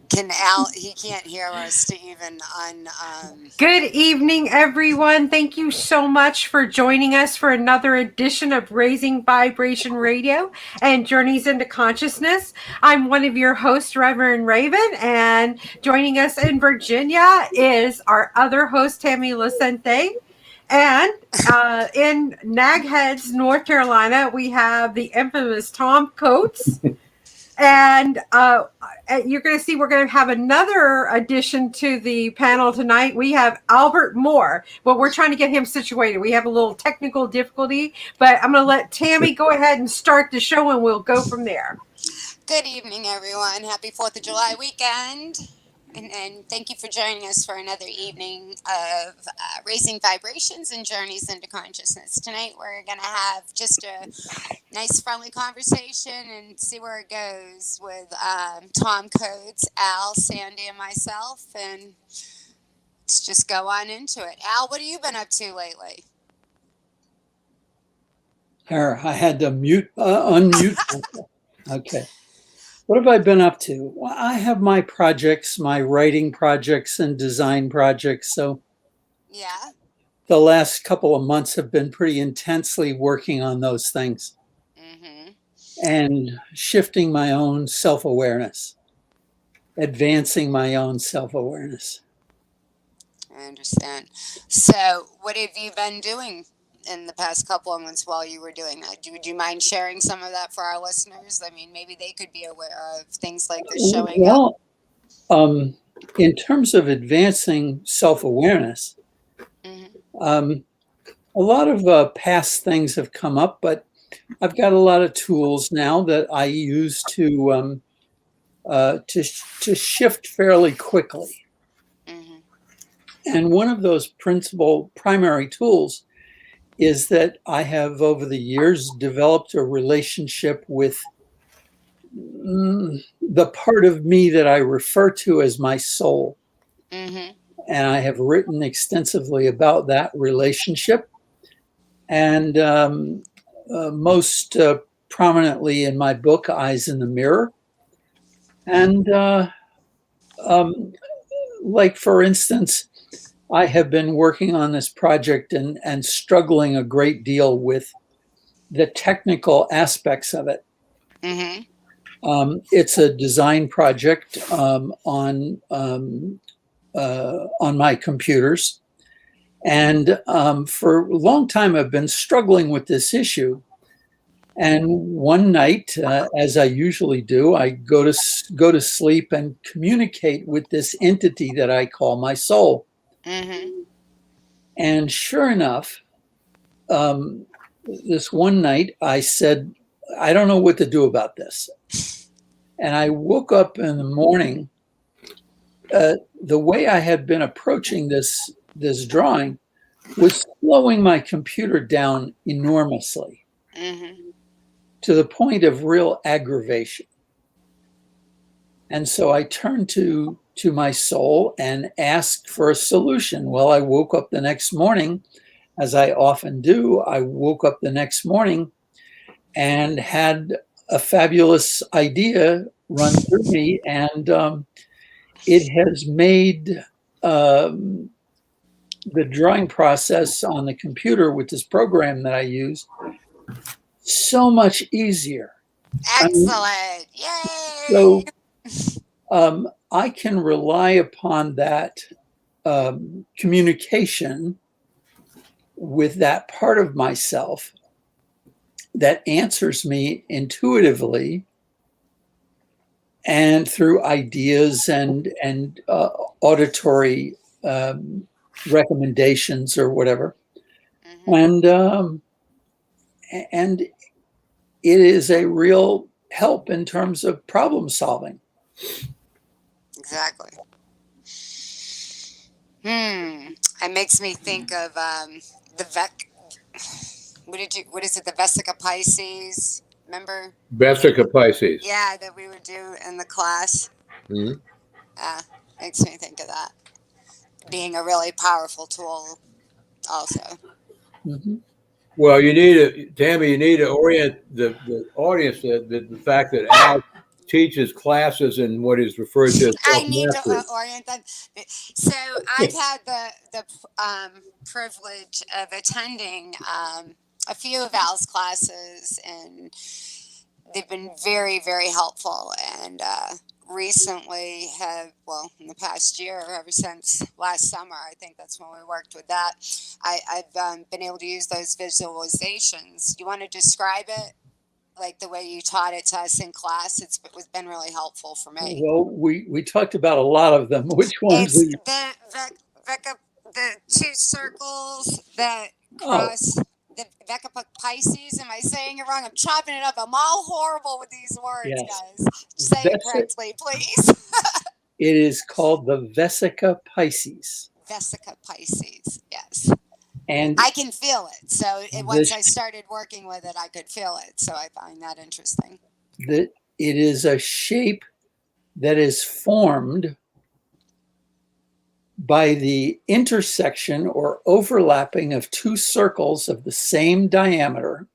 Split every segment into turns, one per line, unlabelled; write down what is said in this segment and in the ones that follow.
Can Al? He can't hear us to even on.
Good evening, everyone. Thank you so much for joining us for another edition of Raising Vibration Radio and Journeys into Consciousness. I'm one of your hosts, Reverend Raven, and joining us in Virginia is our other host, Tammy Lucente. And in Nag Heads, North Carolina, we have the infamous Tom Coates. And you're going to see we're going to have another addition to the panel tonight. We have Albert Moore, but we're trying to get him situated. We have a little technical difficulty, but I'm going to let Tammy go ahead and start the show, and we'll go from there.
Good evening, everyone. Happy 4th of July weekend. And thank you for joining us for another evening of Raising Vibrations and Journeys into Consciousness. Tonight, we're going to have just a nice, friendly conversation and see where it goes with Tom Coates, Al, Sandy, and myself. And let's just go on into it. Al, what have you been up to lately?
Here, I had to unmute. Okay. What have I been up to? Well, I have my projects, my writing projects and design projects. So
yeah,
the last couple of months have been pretty intensely working on those things and shifting my own self-awareness, advancing my own self-awareness.
I understand. So what have you been doing in the past couple of months while you were doing that? Would you mind sharing some of that for our listeners? I mean, maybe they could be aware of things like this showing up.
In terms of advancing self-awareness, a lot of past things have come up, but I've got a lot of tools now that I use to shift fairly quickly. And one of those primary tools is that I have over the years developed a relationship with the part of me that I refer to as my soul. And I have written extensively about that relationship. And most prominently in my book, Eyes in the Mirror. And like, for instance, I have been working on this project and struggling a great deal with the technical aspects of it. It's a design project on my computers. And for a long time, I've been struggling with this issue. And one night, as I usually do, I go to sleep and communicate with this entity that I call my soul. And sure enough, this one night I said, I don't know what to do about this. And I woke up in the morning. The way I had been approaching this drawing was slowing my computer down enormously to the point of real aggravation. And so I turned to my soul and asked for a solution. Well, I woke up the next morning, as I often do. I woke up the next morning and had a fabulous idea run through me, and it has made the drawing process on the computer with this program that I use so much easier.
Excellent. Yay!
So I can rely upon that communication with that part of myself that answers me intuitively and through ideas and auditory recommendations or whatever. And it is a real help in terms of problem solving.
Exactly. It makes me think of what is it? The Vesica Pisces. Remember?
Vesica Pisces.
Yeah, that we would do in the class. Makes me think of that being a really powerful tool, also.
Well, Tammy, you need to orient the audience to the fact that Al teaches classes in what is referred to as
I need to
self-mastery.
orient them. So I've had the privilege of attending a few of Al's classes, and they've been very, very helpful. And recently in the past year, ever since last summer, I think that's when we worked with that, I've been able to use those visualizations. You want to describe it? Like the way you taught it to us in class, it's been really helpful for me.
Well, we talked about a lot of them. Which ones?
It's the two circles that cross the Vecca Pisces. Am I saying it wrong? I'm chopping it up. I'm all horrible with these words,
Yes.
guys. Say it correctly, please.
It is called the Vesica Pisces.
Vesica Pisces, yes.
And
I can feel it. So once I started working with it, I could feel it. So I find that interesting.
That it is a shape that is formed by the intersection or overlapping of two circles of the same diameter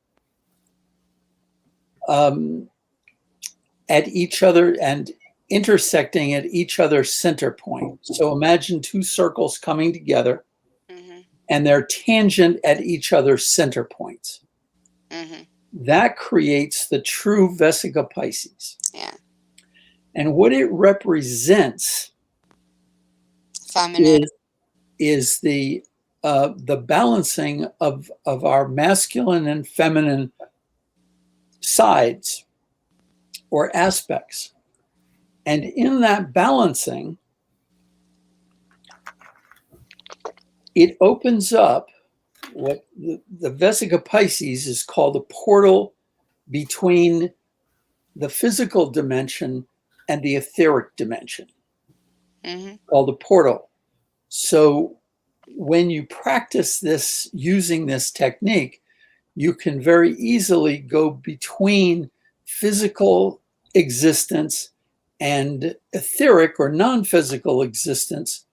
at each other and intersecting at each other's center point. So imagine two circles coming together, and they're tangent at each other's center points. That creates the true Vesica Pisces.
Yeah.
And what it represents is the balancing of our masculine and feminine sides or aspects. And in that balancing, it opens up what the Vesica Pisces is called a portal between the physical dimension and the etheric dimension, called a portal. So when you practice this using this technique, you can very easily go between physical existence and etheric or non-physical existence,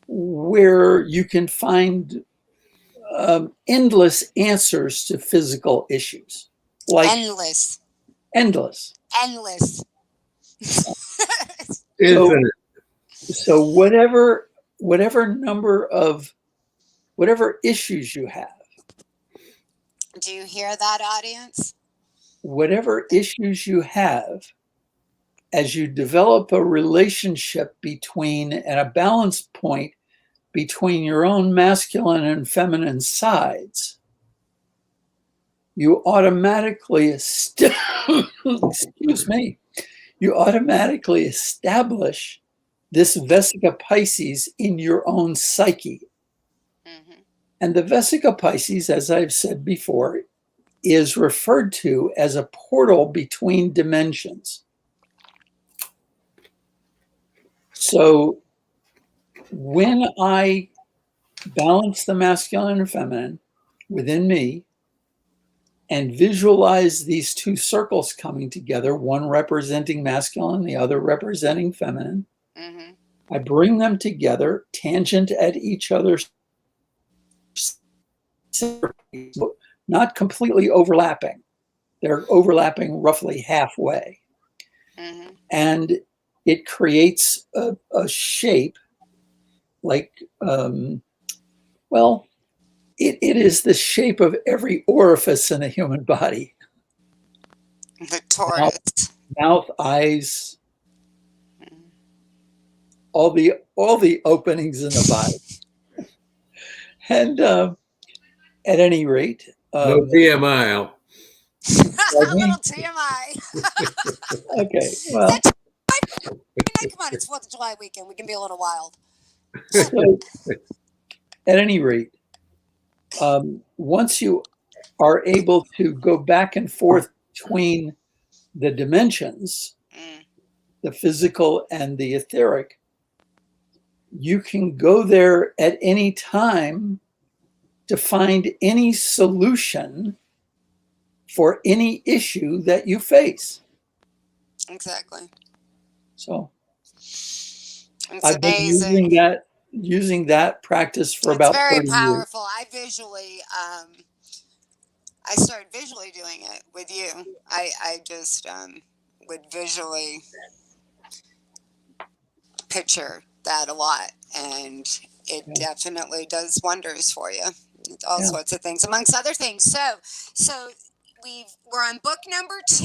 where you can find endless answers to physical issues. Like
endless.
Infinite.
So whatever issues you have.
Do you hear that, audience?
Whatever issues you have, as you develop a relationship between and a balance point between your own masculine and feminine sides, you automatically you automatically establish this Vesica Pisces in your own psyche. And the Vesica Pisces, as I've said before, is referred to as a portal between dimensions. So when I balance the masculine and feminine within me and visualize these two circles coming together, one representing masculine, the other representing feminine, I bring them together, tangent at each other's, not completely overlapping. They're overlapping roughly halfway. And it creates a shape like, it is the shape of every orifice in the human body.
The torus.
Mouth, eyes, all the openings in the body. And at any rate,
No TMI, Al.
A little TMI.
Okay, well,
Come on, it's 4th of July weekend. We can be a little wild.
so, at any rate, once you are able to go back and forth between the dimensions, the physical and the etheric, you can go there at any time to find any solution for any issue that you face.
Exactly.
So
it's
I've
amazing.
been using that practice for about 30 years.
It's very powerful. I started visually doing it with you. I just would visually picture that a lot, and it definitely does wonders for you. All sorts of things, amongst other things. So we're on book number 2.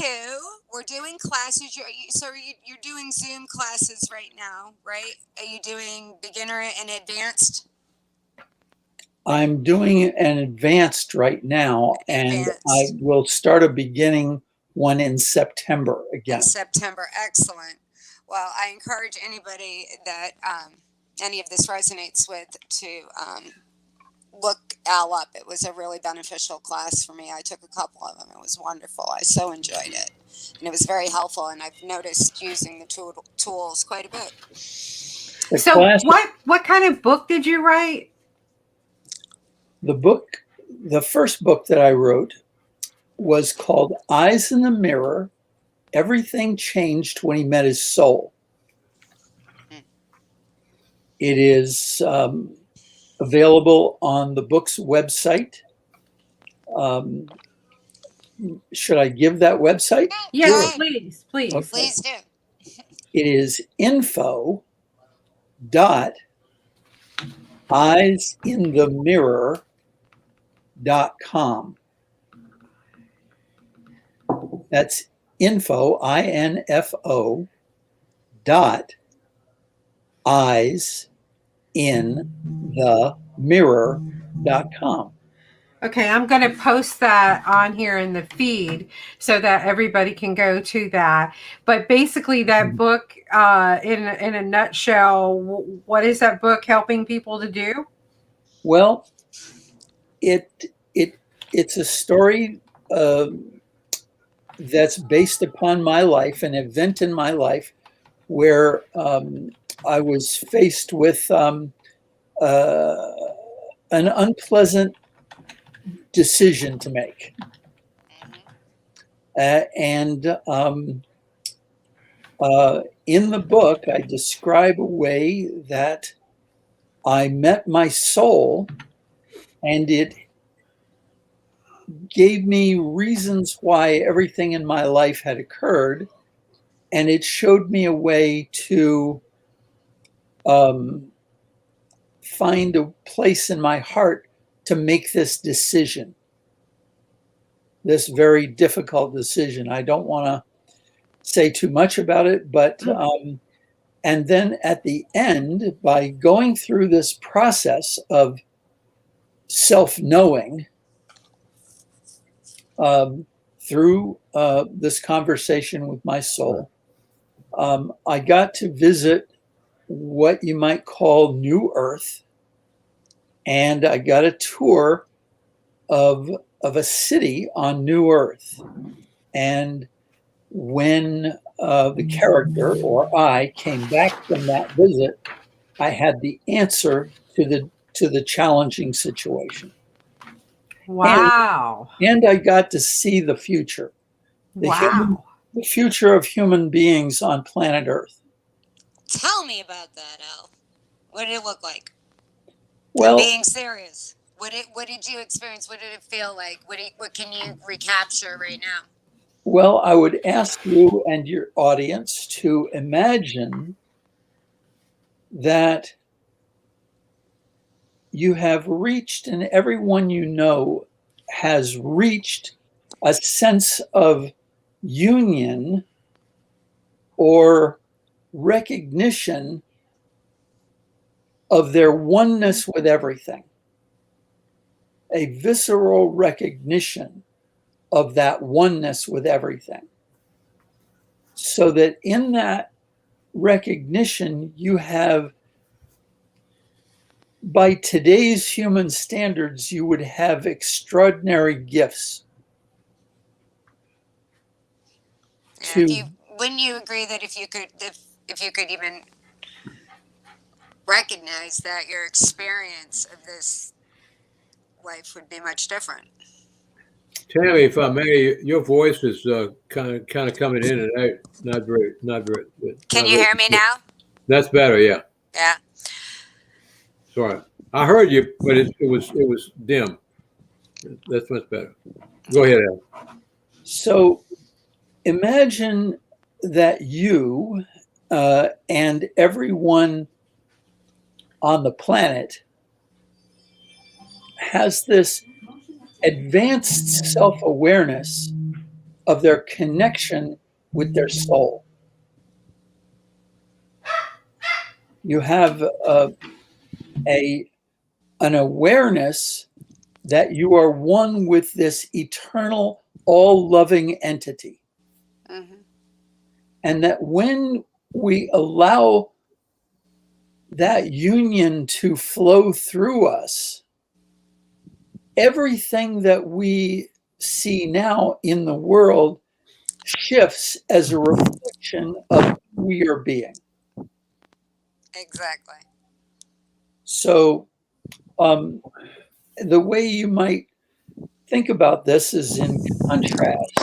We're doing classes. You're doing Zoom classes right now, right? Are you doing beginner and advanced?
I'm doing an advanced right now, and I will start a beginning one in September again.
In September, excellent. Well, I encourage anybody that any of this resonates with to look Al up. It was a really beneficial class for me. I took a couple of them. It was wonderful. I so enjoyed it, and it was very helpful. And I've noticed using the tools quite a bit.
So, what kind of book did you write?
The first book that I wrote was called Eyes in the Mirror. Everything changed when he met his soul. It is available on the book's website. Should I give that website?
Yes, please.
Okay. Please do.
It is info.eyesinthemirror.com. That's info, INFO, dot eyesinthemirror.com.
Okay, I'm going to post that on here in the feed so that everybody can go to that. But basically, that book, in a nutshell, what is that book helping people to do?
Well, it's a story that's based upon my life, an event in my life where I was faced with an unpleasant decision to make. In the book, I describe a way that I met my soul, and it gave me reasons why everything in my life had occurred, and it showed me a way to find a place in my heart to make this decision, this very difficult decision. I don't want to say too much about it, but and then at the end, by going through this process of self-knowing, through this conversation with my soul, I got to visit what you might call New Earth, and I got a tour of a city on New Earth. And when the character, or I, came back from that visit, I had the answer to the challenging situation.
Wow.
And I got to see the future. The future of human beings on planet Earth.
Tell me about that, Al. What did it look like?
Well,
I'm being serious. What did you experience? What did it feel like? What can you recapture right now?
Well, I would ask you and your audience to imagine that you have reached, and everyone you know has reached, a sense of union or recognition of their oneness with everything, a visceral recognition of that oneness with everything. So that in that recognition, you have, by today's human standards, you would have extraordinary gifts.
Wouldn't you agree that if you could even recognize that, your experience of this life would be much different?
Tammy, if I may, your voice is kind of coming in and out. Not very.
Can you hear me now?
That's better. Yeah.
Yeah.
Sorry, I heard you, but it was dim. That's much better. Go ahead, Al.
So imagine that you and everyone on the planet has this advanced self-awareness of their connection with their soul. You have an awareness that you are one with this eternal, all-loving entity.
Mm-hmm.
And that when we allow that union to flow through us, everything that we see now in the world shifts as a reflection of who we are being.
Exactly.
So the way you might think about this is in contrast.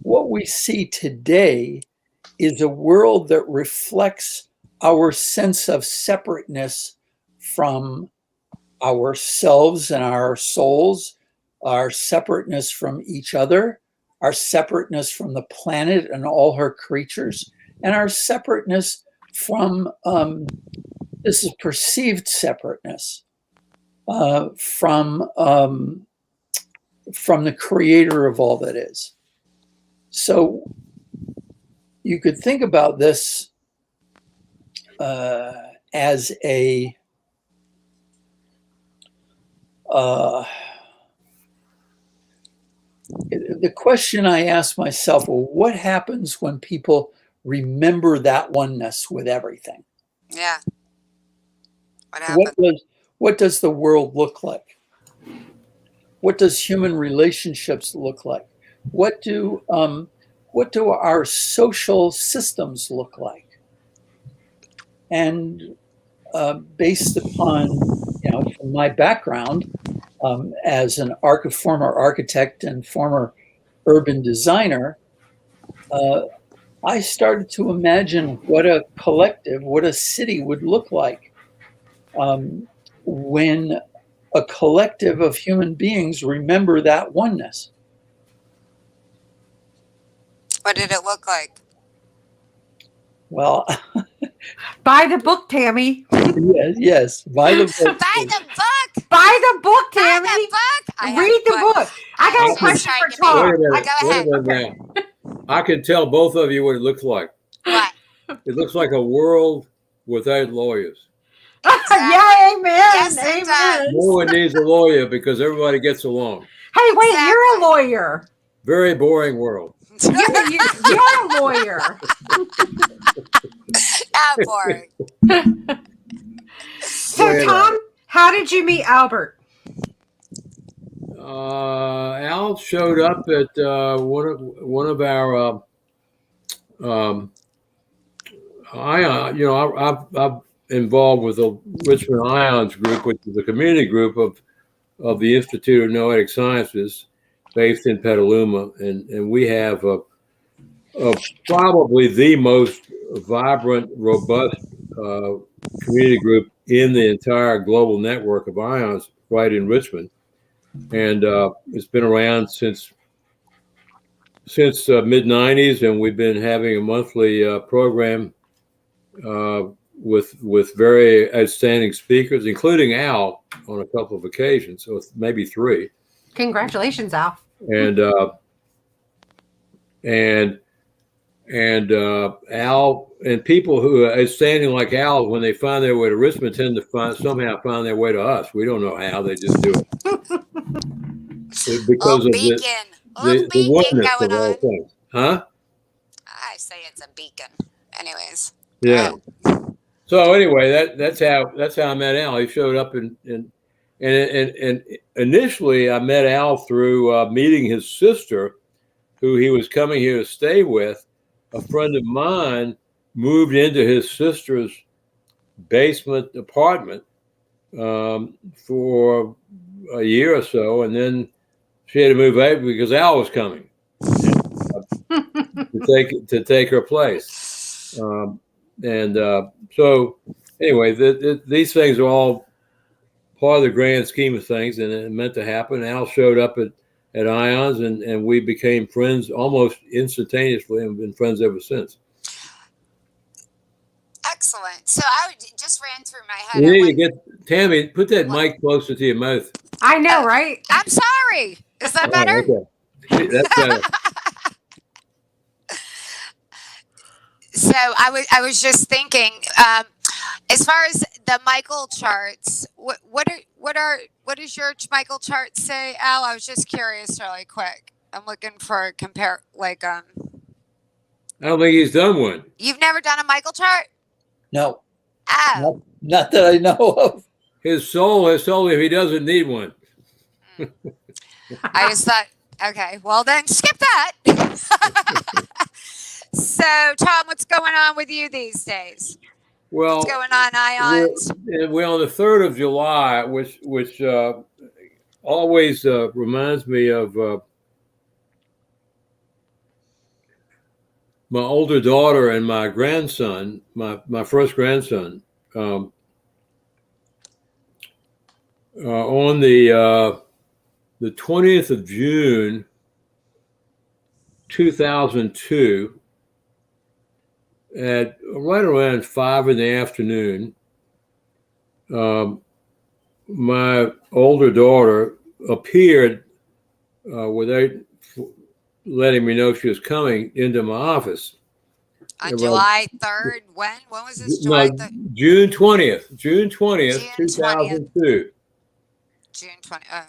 What we see today is a world that reflects our sense of separateness from ourselves and our souls, our separateness from each other, our separateness from the planet and all her creatures, and our separateness from this is perceived separateness from the creator of all that is. So you could think about this as a the question I ask myself, well, what happens when people remember that oneness with everything?
Yeah. What happens?
What does the world look like? What does human relationships look like? What do our social systems look like? And based upon, from my background as an former architect and former urban designer, I started to imagine what a collective, what a city would look like when a collective of human beings remember that oneness.
What did it look like?
Well,
Buy the book, Tammy.
yes. Buy the book.
Buy the book.
Buy the book,
Buy
Tammy.
the book. I
Read the
have
book. I got a question for Tom.
Go ahead.
Now. I can tell both of you what it looks like.
What?
It looks like a world without lawyers.
Yeah, amen.
Yes, it
amen.
does.
No one needs a lawyer because everybody gets along.
Hey, wait,
Exactly.
you're a lawyer.
Very boring world.
You're a lawyer.
Not boring.
So, Tom, how did you meet Albert?
Al showed up at one of our ion. I'm involved with the Richmond Ions group, which is a community group of the Institute of Noetic Sciences, based in Petaluma, and we have probably the most vibrant, robust community group in the entire global network of ions right in Richmond. And it's been around since mid-90s, and we've been having a monthly program with very outstanding speakers, including Al on a couple of occasions, so maybe 3.
Congratulations, Al.
And Al and people who are outstanding like Al, when they find their way to Richmond, tend to somehow find their way to us. We don't know how; they just do it because of the oneness of all things, huh?
I say it's a beacon. Anyways.
Yeah. So anyway, that's how I met Al. He showed up and initially I met Al through meeting his sister, who he was coming here to stay with. A friend of mine moved into his sister's basement apartment for a year or so, and then she had to move out because Al was coming to take her place. So anyway, these things are all part of the grand scheme of things, and it meant to happen. Al showed up at at Ions, and we became friends almost instantaneously, and been friends ever since.
Excellent. So I just ran through my head.
You need to get Tammy. Put that mic closer to your mouth.
I know, right?
I'm sorry. Is that better?
Oh, okay. That's better.
So I was just thinking, as far as the Michael charts, what does your Michael chart say, Al? I was just curious, really quick. I'm looking for a compare, like
I don't think he's done one.
You've never done a Michael chart?
No,
Oh,
not that I know of.
His soul has told him he doesn't need one.
I just thought, okay, well then skip that. So, Tom, what's going on with you these days?
Well,
What's going on, Ions?
we're on the 3rd of July, which always reminds me of my older daughter and my grandson, my first grandson. On the 20th of June, 2002, at right around 5 in the afternoon, my older daughter appeared without letting me know she was coming into my office.
On July 3rd, when was this? July 3rd?
June 20th. June 20th, 2002.
June 20th.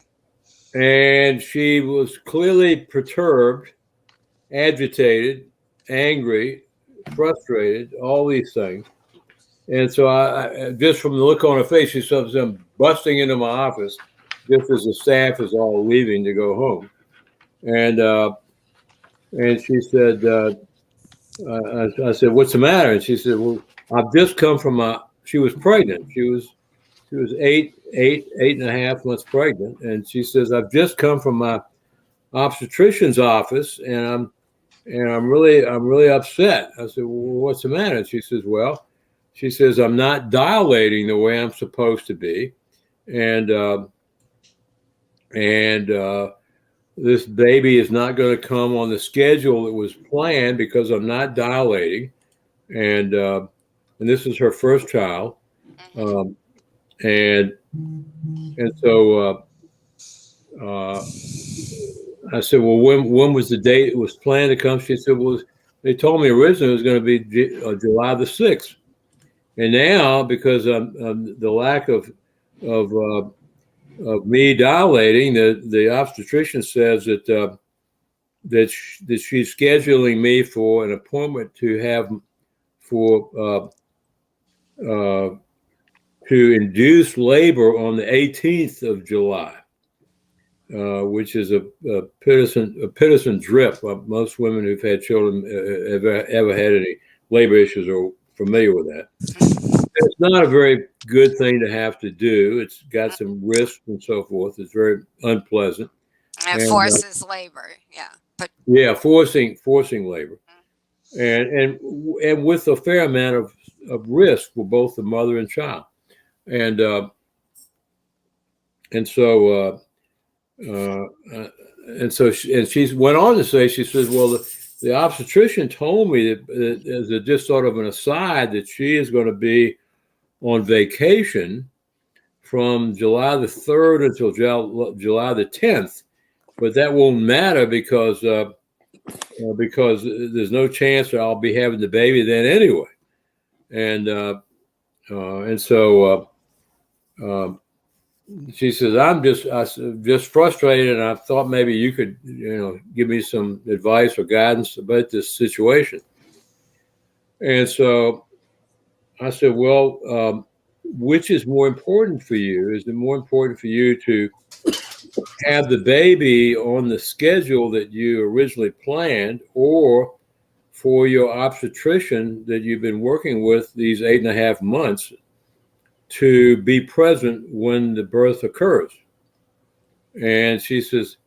And she was clearly perturbed, agitated, angry, frustrated, all these things. And so I just from the look on her face, she saw them busting into my office just as the staff is all leaving to go home. And she said, I said, what's the matter? And she said, well, I've just come from she was pregnant. She was eight and a half months pregnant. And she says, I've just come from my obstetrician's office and I'm really upset. I said, well, what's the matter? And she says, I'm not dilating the way I'm supposed to be. And this baby is not going to come on the schedule that was planned because I'm not dilating. And this is her first child. And so I said, well, when was the date it was planned to come? She said, well, they told me originally it was going to be July the 6th. And now, because of the lack of me dilating, the obstetrician says that she's scheduling me for an appointment to induce labor on the 18th of July. Which is a Pitocin drip. Most women who've had children ever had any labor issues are familiar with that. It's not a very good thing to have to do. It's got some risks and so forth. It's very unpleasant.
And it forces labor, yeah. But
yeah, forcing labor, and with a fair amount of risk for both the mother and child, and so she went on to say, she says, well, the obstetrician told me that as just sort of an aside that she is going to be on vacation from July the 3rd until July the 10th, but that won't matter because there's no chance that I'll be having the baby then anyway. And so she says, I'm just frustrated, and I thought maybe you could, give me some advice or guidance about this situation. And so I said, well, which is more important for you? Is it more important for you to have the baby on the schedule that you originally planned, or for your obstetrician that you've been working with these 8.5 months to be present when the birth occurs? And she says,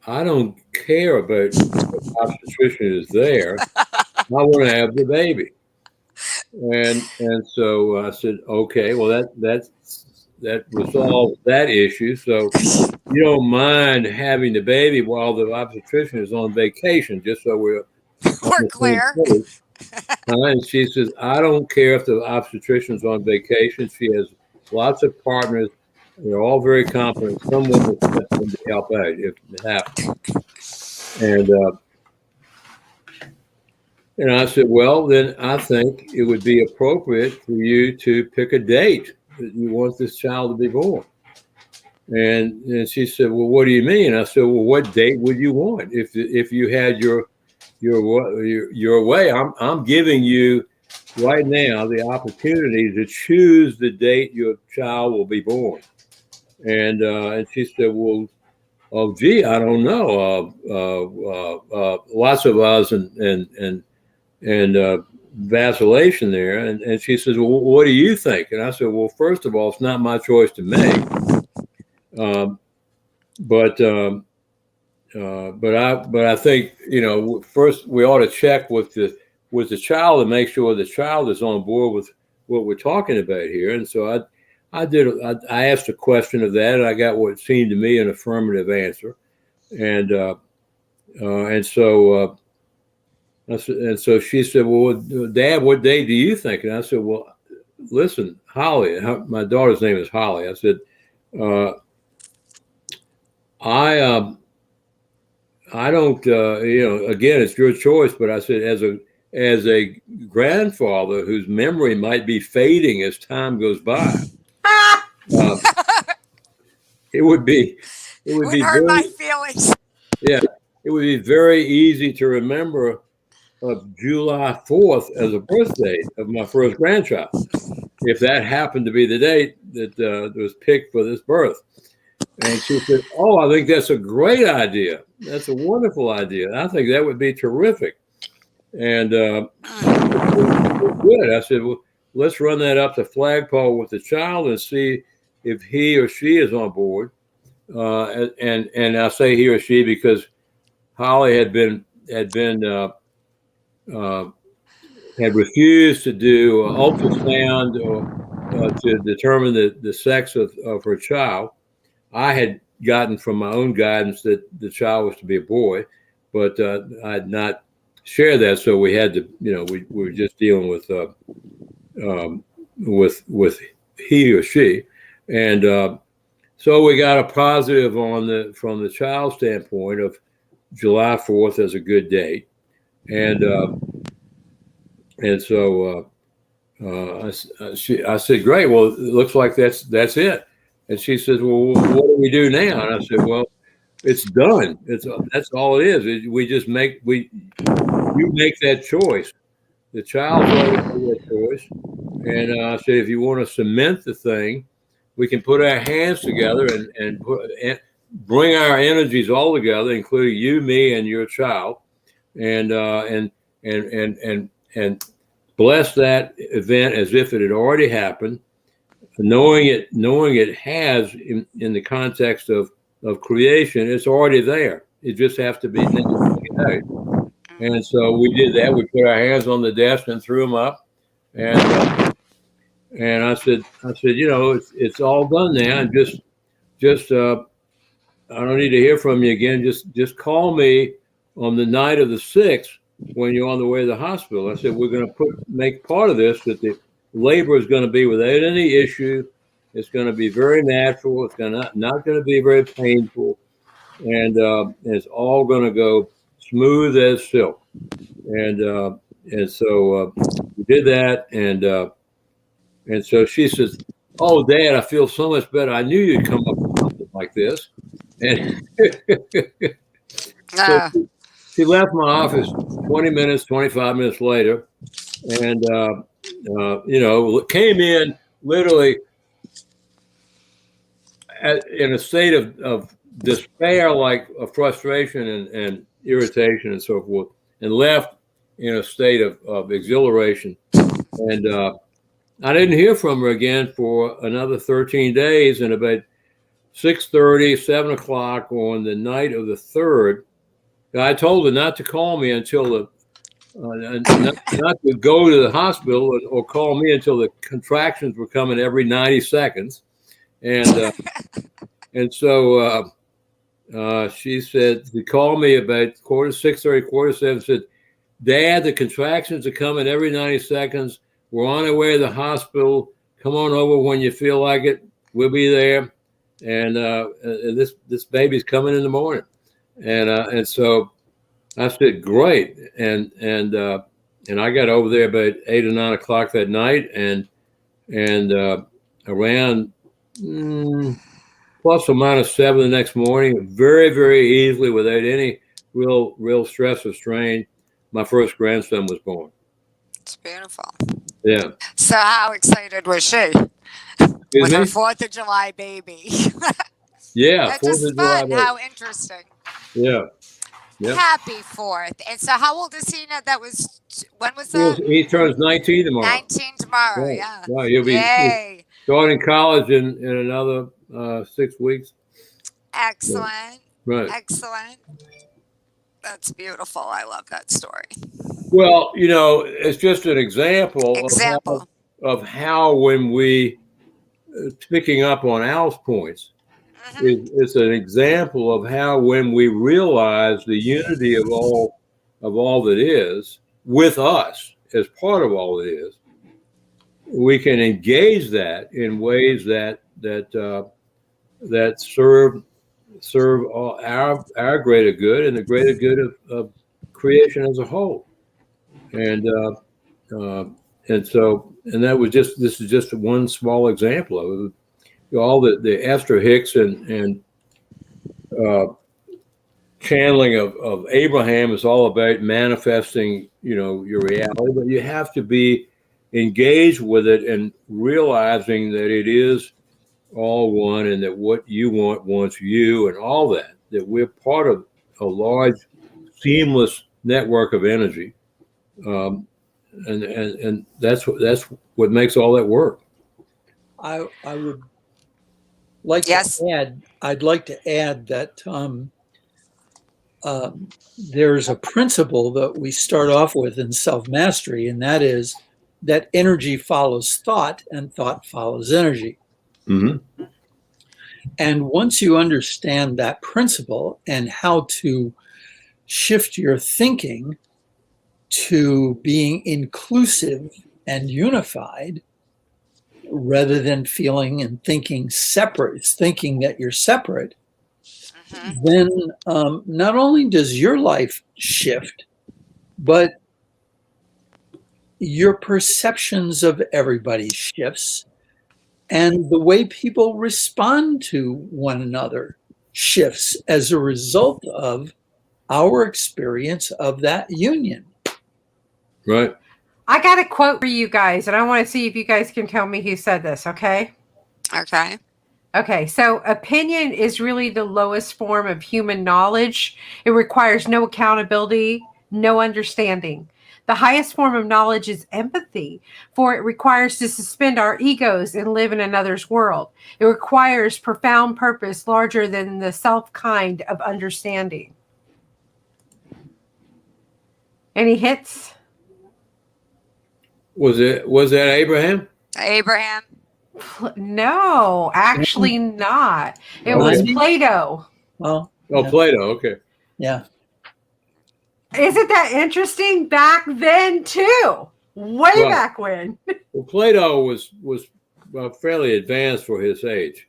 I don't care about the obstetrician is there. I want to have the baby. And so I said, okay, well that resolves that issue. So you don't mind having the baby while the obstetrician is on vacation, just so we're
We're clear.
And she says, I don't care if the obstetrician's on vacation. She has lots of partners. They're all very competent. Someone will step in to help out if it happens. And I said, well, then I think it would be appropriate for you to pick a date that you want this child to be born. And she said, well, what do you mean? I said, well, what date would you want if you had your way? I'm giving you right now the opportunity to choose the date your child will be born. And she said, well, oh, gee, I don't know. Lots of us and vacillation there. And she says, well, what do you think? And I said, well, first of all, it's not my choice to make. But I think, first we ought to check with the child and make sure the child is on board with what we're talking about here. And so I asked a question of that, and I got what seemed to me an affirmative answer. And so she said, well, Dad, what day do you think? And I said, well, listen, Holly, my daughter's name is Holly. I said, I don't, again, it's your choice, but I said, as a grandfather whose memory might be fading as time goes by, it would be
hurt my feelings.
Yeah, it would be very easy to remember July 4th as a birth date of my first grandchild, if that happened to be the date that was picked for this birth. And she said, oh, I think that's a great idea. That's a wonderful idea. I think that would be terrific. And good. I said, well, let's run that up the flagpole with the child and see if he or she is on board. And I say he or she because Holly had refused to do ultrasound or to determine the sex of her child. I had gotten from my own guidance that the child was to be a boy, but I had not shared that. So we had to, we were just dealing with he or she, and so we got a positive from the child's standpoint of July 4th as a good date, and so I said, great. Well, it looks like that's it. And she says, well, what do we do now? And I said, well, it's done. That's all it is. You make that choice. The child's already made that choice. And I said, if you want to cement the thing, we can put our hands together and bring our energies all together, including you, me, and your child, and bless that event as if it had already happened. Knowing it has in the context of creation, it's already there. It just has to be out. And so we did that. We put our hands on the desk and threw them up. And I said, it's all done now. And just I don't need to hear from you again. Just call me on the night of the 6th when you're on the way to the hospital. I said, we're going to make part of this that the labor is going to be without any issue. It's going to be very natural. It's not going to be very painful, and it's all going to go smooth as silk. And so we did that, and so she says, "Oh, Dad, I feel so much better. I knew you'd come up with something like this." And so she left my office 25 minutes later, and came in literally in a state of despair, like of frustration and irritation and so forth, and left in a state of exhilaration. And I didn't hear from her again for another 13 days. And about 6:30, 7 o'clock on the night of the 3rd, I told her not to call me until not to go to the hospital or call me until the contractions were coming every 90 seconds. And so she said, she called me about 6:30, 6:45, said, Dad, the contractions are coming every 90 seconds. We're on our way to the hospital. Come on over when you feel like it. We'll be there. And this baby's coming in the morning. And so I said, great. And I got over there about 8 or 9 o'clock that night, and around plus or minus 7 the next morning, very, very easily, without any real stress or strain, my first grandson was born.
It's beautiful.
Yeah.
So how excited was she with her 4th of July baby?
Yeah.
That's just fun. How interesting.
Yeah. Yep.
Happy 4th. And so how old is he now? When was that?
He turns 19 tomorrow.
19 tomorrow,
right.
yeah.
Right. He'll be starting college in another 6 weeks.
Excellent.
Right.
Excellent. That's beautiful. I love that story.
Well, it's just an example. Of how when we, picking up on Al's points, it's an example of how when we realize the unity of all that is with us as part of all that is, we can engage that in ways that serve our greater good and the greater good of creation as a whole. And this is just one small example of it. All the Esther Hicks and channeling of Abraham is all about manifesting, your reality, but you have to be engaged with it and realizing that it is all one, and that what you want wants you, and all that we're part of a large, seamless network of energy. And that's what makes all that work.
I would like to add. I'd like to add that there's a principle that we start off with in self-mastery, and that is that energy follows thought, and thought follows energy.
Mm-hmm.
And once you understand that principle and how to shift your thinking to being inclusive and unified, rather than feeling and thinking separate, thinking that you're separate, then not only does your life shift, but your perceptions of everybody shifts, and the way people respond to one another shifts as a result of our experience of that union.
Right.
I got a quote for you guys, and I want to see if you guys can tell me who said this, okay?
Okay.
Okay, so opinion is really the lowest form of human knowledge. It requires no accountability, no understanding. The highest form of knowledge is empathy, for it requires to suspend our egos and live in another's world. It requires profound purpose larger than the self-kind of understanding. Any hits?
Was that Abraham?
Abraham?
No, actually not. It was Plato.
Well,
Plato. Okay.
Yeah.
Isn't that interesting? Back then, too. Way back when.
Well, Plato was fairly advanced for his age.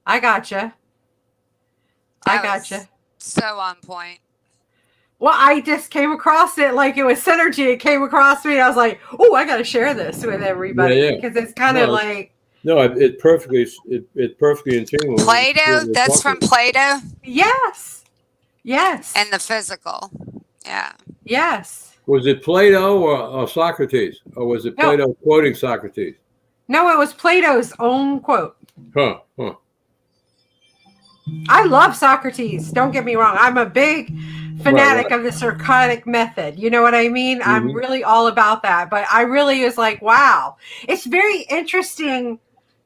I gotcha.
So on point.
Well, I just came across it like it was synergy. It came across me. I was like, oh, I got to share this with everybody because it's kind of like.
No, it's perfectly in tune.
Plato? That's from Plato?
Yes.
And the physical. Yeah.
Yes.
Was it Plato or Socrates? Or was it Plato quoting Socrates?
No, it was Plato's own quote.
Huh.
I love Socrates. Don't get me wrong. I'm a big fanatic of the Socratic method. You know what I mean? Mm-hmm. I'm really all about that. But I really was like, wow. It's very interesting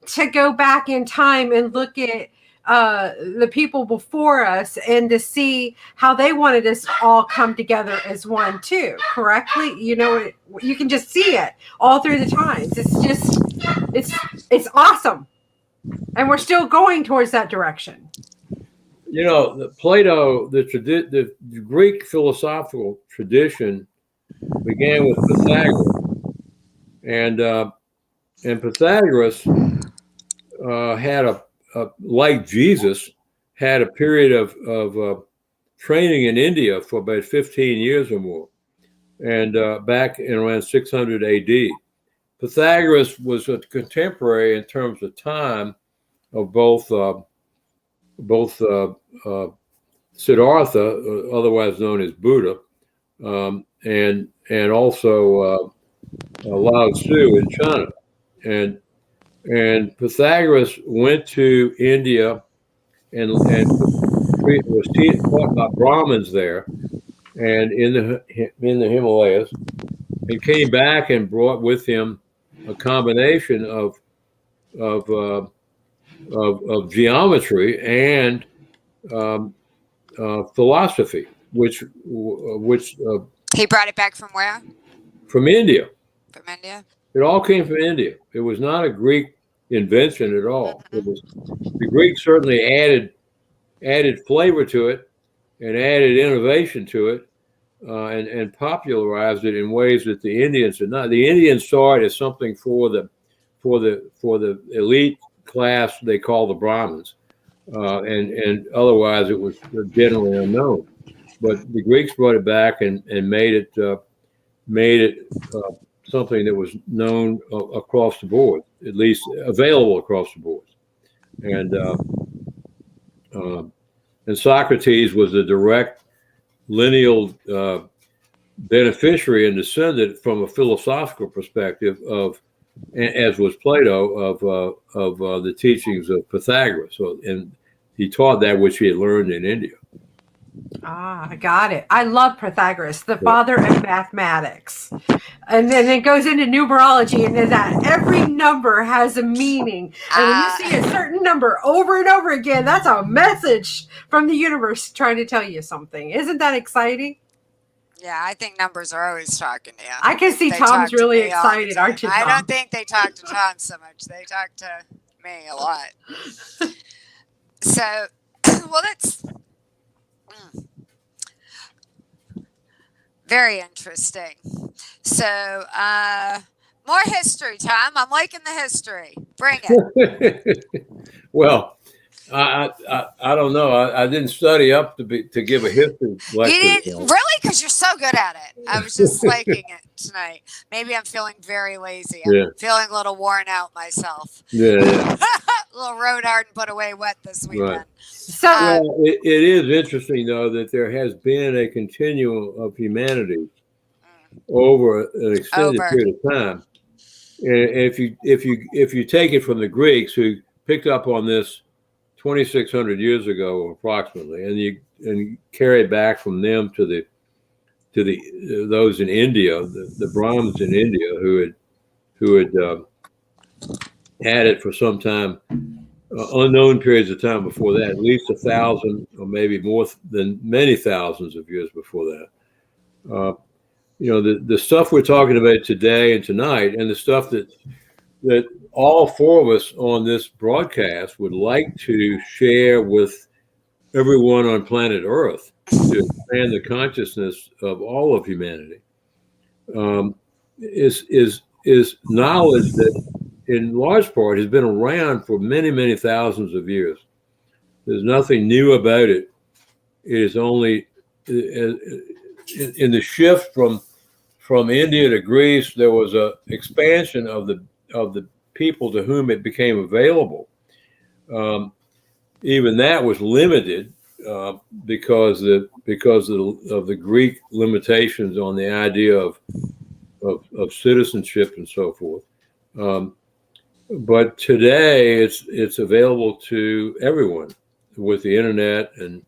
to go back in time and look at the people before us and to see how they wanted us all come together as one too. Correctly? You know, you can just see it all through the times. It's awesome. And we're still going towards that direction.
Plato, the Greek philosophical tradition began with Pythagoras, and Pythagoras had like Jesus, had a period of training in India for about 15 years or more, and back in around 600 AD. Pythagoras was a contemporary in terms of time of both Siddhartha, otherwise known as Buddha, and also Lao Tzu in China, and Pythagoras went to India and was taught by Brahmins there, and in the Himalayas, and came back and brought with him a combination of geometry and philosophy, which
He brought it back from where?
From India.
From India.
It all came from India. It was not a Greek invention at all. It was, the Greeks certainly added flavor to it and added innovation to it, and popularized it in ways that the Indians did not. The Indians saw it as something for the elite class they call the Brahmins, and otherwise it was generally unknown. But the Greeks brought it back and made it something that was known across the board, at least available across the board. And Socrates was a direct lineal beneficiary and descendant from a philosophical perspective of, as was Plato, of the teachings of Pythagoras. So, and he taught that which he had learned in India.
Ah, I got it. I love Pythagoras, the father of mathematics. And then it goes into numerology, and that every number has a meaning. And when you see a certain number over and over again, that's a message from the universe trying to tell you something. Isn't that exciting?
Yeah, I think numbers are always talking to you.
I can see Tom's really excited, aren't you, Tom?
I don't think they talk to Tom so much. They talk to me a lot. So, well, that's very interesting. So, more history, Tom. I'm liking the history. Bring it.
Well, I don't know. I didn't study up to give a history lecture.
You didn't really, because you're so good at it. I was just liking it tonight. Maybe I'm feeling very lazy. I'm feeling a little worn out myself.
Yeah.
A little rode hard and put away wet this weekend.
Right. So it is interesting, though, that there has been a continuum of humanity over an extended period of time. And if you take it from the Greeks, who picked up on this 2,600 years ago, approximately, and you carry it back from them to those in India, the Brahmins in India, who had had it for some time, unknown periods of time before that, at least 1,000 or maybe more than many thousands of years before that. The stuff we're talking about today and tonight, and the stuff that all four of us on this broadcast would like to share with everyone on planet Earth to expand the consciousness of all of humanity, is knowledge that in large part has been around for many, many thousands of years. There's nothing new about it. It is only in the shift from India to Greece, there was a expansion of the people to whom it became available. Even that was limited because of the Greek limitations on the idea of citizenship and so forth. But today it's available to everyone with the internet and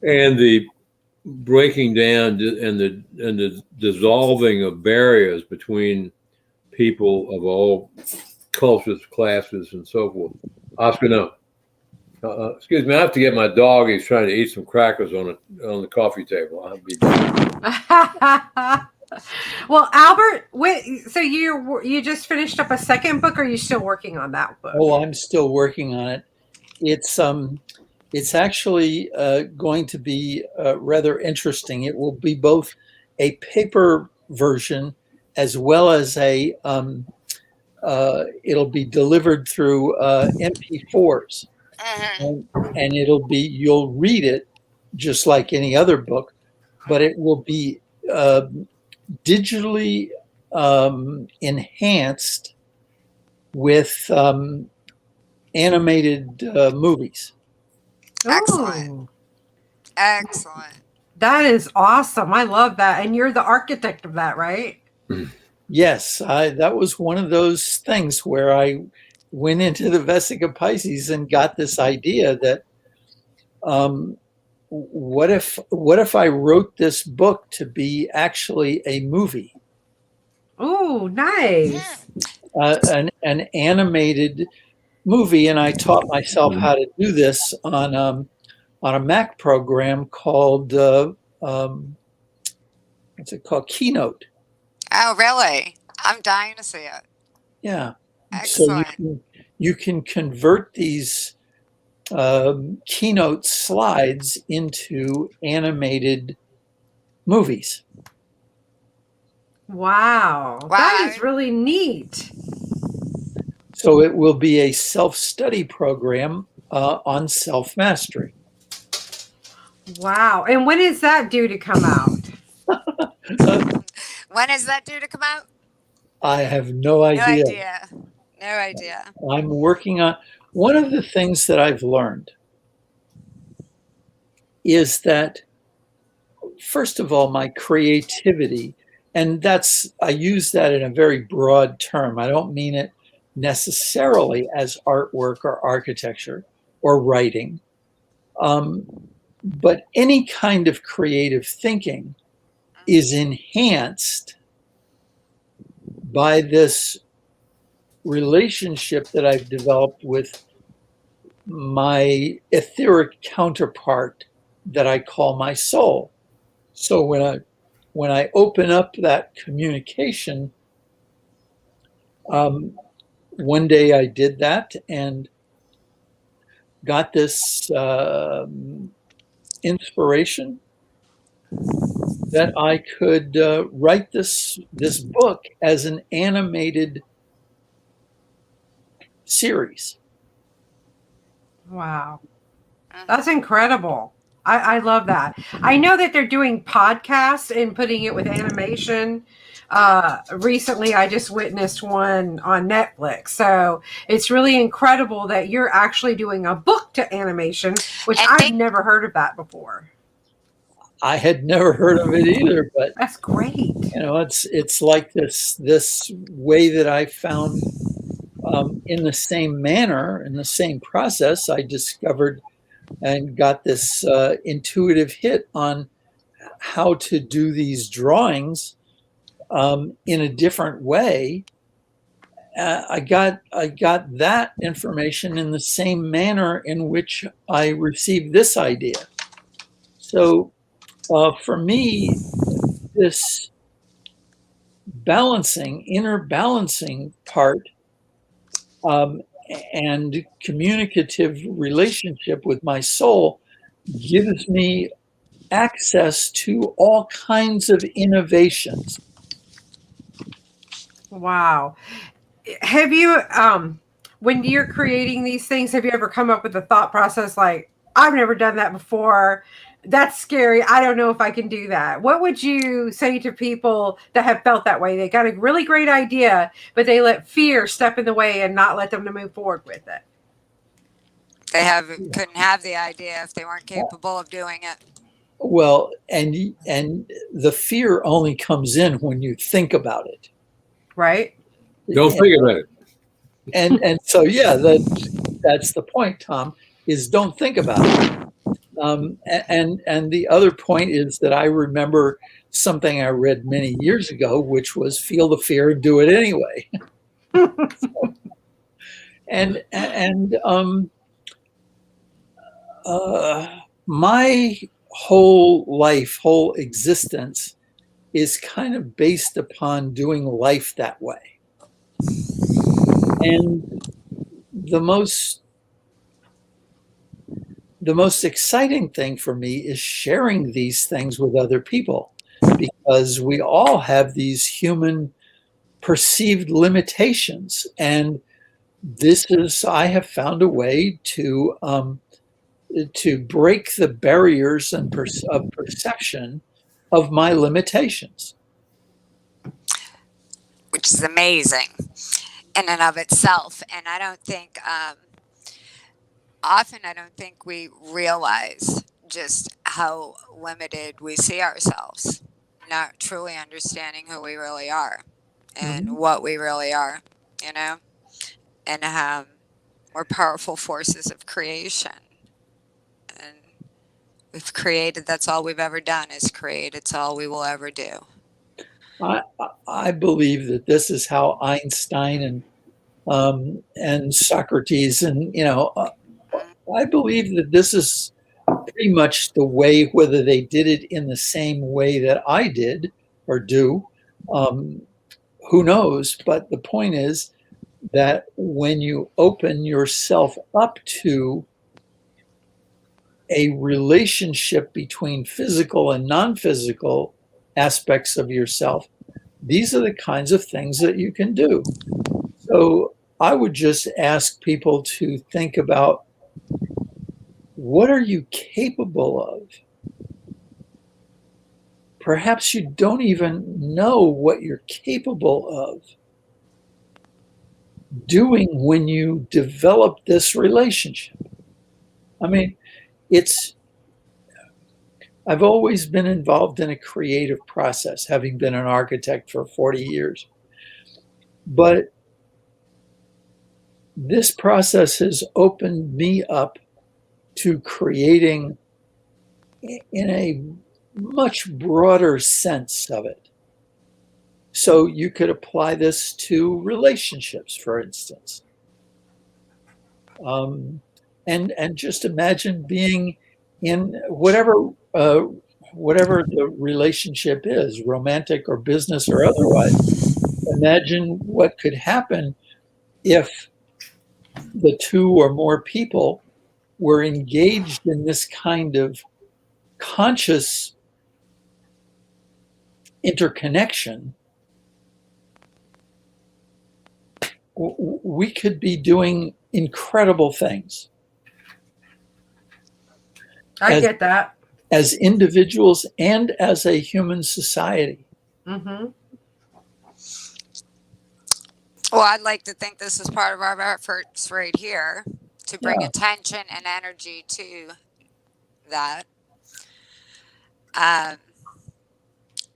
the breaking down and the dissolving of barriers between people of all cultures, classes, and so forth. Oscar, no. Excuse me, I have to get my dog. He's trying to eat some crackers on the coffee table. I'll be back.
Well, Albert, so you just finished up a second book, or are you still working on that book?
Oh, I'm still working on it. it's actually going to be rather interesting. It will be both a paper version as well as it'll be delivered through MP4s, and you'll read it just like any other book, but it will be digitally enhanced with animated movies.
Excellent.
Ooh,
Excellent.
that is awesome. I love that. And you're the architect of that, right?
Yes, that was one of those things where I went into the Vesica Pisces and got this idea that what if I wrote this book to be actually a movie,
Ooh, nice.
an animated movie, and I taught myself how to do this on a Mac program called what's it called, Keynote.
Oh, really? I'm dying to see it.
Yeah.
Excellent.
So you can convert these Keynote slides into animated movies.
Wow.
Wow.
That is really neat.
So it will be a self-study program on self-mastery.
Wow. And when is that due to come out?
When is that due to come out?
I have no
No
idea.
idea. No idea.
I'm working on one of the things that I've learned is that, first of all, my creativity, and I use that in a very broad term. I don't mean it necessarily as artwork or architecture or writing, but any kind of creative thinking is enhanced by this relationship that I've developed with my etheric counterpart that I call my soul. So when I open up that communication, one day I did that and got this inspiration that I could write this book as an animated series.
Wow. That's incredible. I love that. I know that they're doing podcasts and putting it with animation. Recently, I just witnessed one on Netflix. So it's really incredible that you're actually doing a book to animation, which I've never heard of that before.
I had never heard of it either, but
that's great.
You know, it's like this way that I found in the same manner, in the same process, I discovered and got this intuitive hit on how to do these drawings in a different way. I got that information in the same manner in which I received this idea. So for me, this inner balancing part and communicative relationship with my soul gives me access to all kinds of innovations.
Wow. Have you, when you're creating these things, have you ever come up with a thought process like, I've never done that before. That's scary. I don't know if I can do that. What would you say to people that have felt that way? They got a really great idea, but they let fear step in the way and not let them to move forward with it.
They couldn't have the idea if they weren't capable of doing it.
Well, and the fear only comes in when you think about it.
Right.
Don't think about it.
And so, yeah, that's the point, Tom, is don't think about it. And the other point is that I remember something I read many years ago, which was feel the fear and do it anyway. My whole existence is kind of based upon doing life that way. And the most the most exciting thing for me is sharing these things with other people, because we all have these human perceived limitations. And I have found a way to break the barriers of perception of my limitations.
Which is amazing in and of itself. And I don't think, often I don't think we realize just how limited we see ourselves, not truly understanding who we really are and what we really are, you know, and we're powerful forces of creation. And we've created, that's all we've ever done is create. It's all we will ever do.
I believe that this is how Einstein and Socrates and I believe that this is pretty much the way, whether they did it in the same way that I did or do, who knows? But the point is that when you open yourself up to a relationship between physical and non-physical aspects of yourself, these are the kinds of things that you can do. So I would just ask people to think about, what are you capable of? Perhaps you don't even know what you're capable of doing when you develop this relationship. I mean, I've always been involved in a creative process, having been an architect for 40 years. But this process has opened me up to creating in a much broader sense of it. So you could apply this to relationships, for instance. And just imagine being in whatever the relationship is, romantic or business or otherwise. Imagine what could happen if the two or more people were engaged in this kind of conscious interconnection. We could be doing incredible things.
I get that.
As individuals and as a human society.
Mm-hmm.
Well, I'd like to think this is part of our efforts right here to bring attention and energy to that. I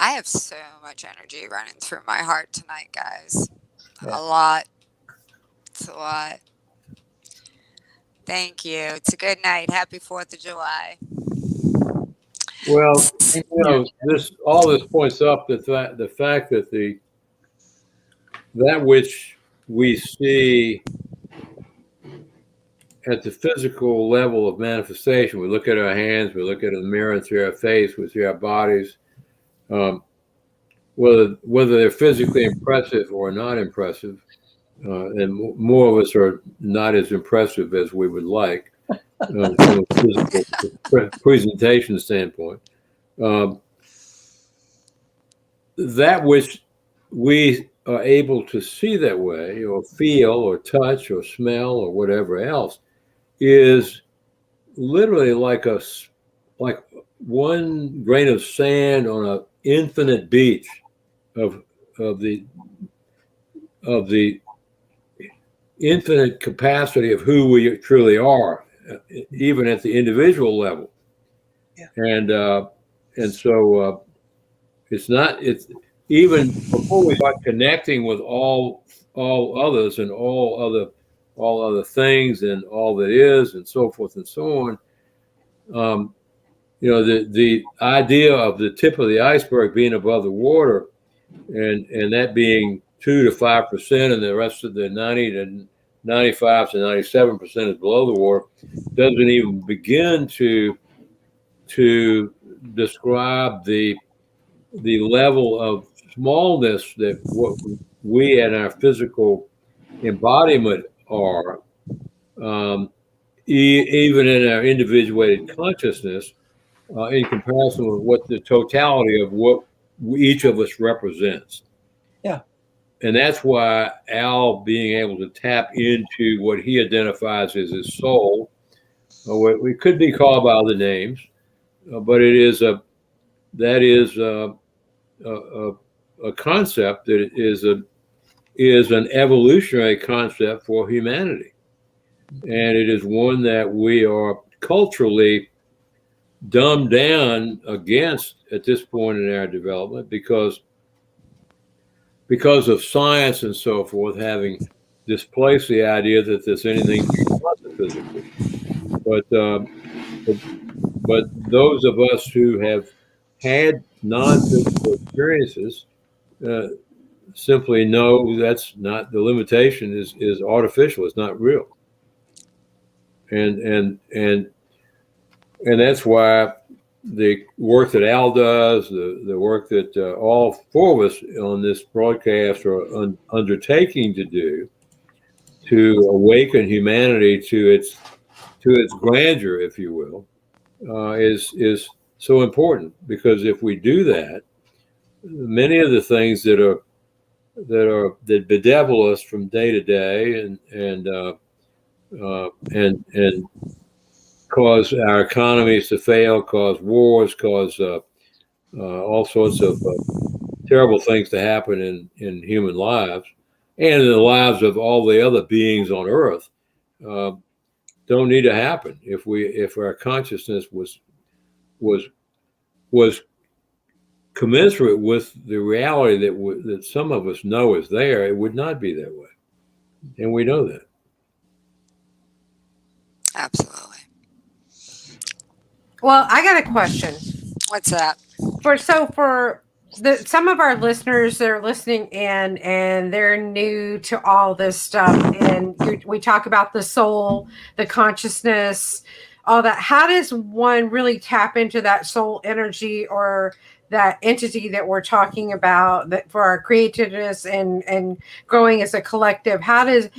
have so much energy running through my heart tonight, guys.
Yeah.
A lot. It's a lot. Thank you. It's a good night. Happy 4th of July.
Well, all this points up the fact that that which we see at the physical level of manifestation, we look at our hands, we look at the mirror and see our face, we see our bodies, whether they're physically impressive or not impressive, and more of us are not as impressive as we would like from a physical presentation standpoint. That which we are able to see that way, or feel, or touch, or smell, or whatever else, is literally like one grain of sand on an infinite beach of the infinite capacity of who we truly are, even at the individual level.
Yeah.
And so it's even before we start connecting with all others and all other things and all that is and so forth and so on. The idea of the tip of the iceberg being above the water and that being 2 to 5%, and the rest of the 90 to 95 to 97% is below the water, doesn't even begin to describe the level of smallness that what we and our physical embodiment are, even in our individuated consciousness, in comparison with what the totality of what each of us represents.
Yeah.
And that's why Al being able to tap into what he identifies as his soul, what we could be called by other names, but that is a concept that is an evolutionary concept for humanity. And it is one that we are culturally dumbed down against at this point in our development because of science and so forth having displaced the idea that there's anything beyond the physical. But those of us who have had non-physical experiences simply know that's not the limitation is artificial. It's not real. And that's why the work that Al does, the work that all four of us on this broadcast are undertaking to do to awaken humanity to its grandeur, if you will, is so important, because if we do that, many of the things that bedevil us from day to day and cause our economies to fail, cause wars, cause all sorts of terrible things to happen in human lives and in the lives of all the other beings on Earth, don't need to happen if our consciousness was commensurate with the reality that some of us know is there. It would not be that way, and we know that.
Absolutely.
Well, I got a question.
What's that?
For some of our listeners that are listening in and they're new to all this stuff, and we talk about the soul, the consciousness, all that. How does one really tap into that soul energy or that entity that we're talking about, that for our creativeness and growing as a collective? How did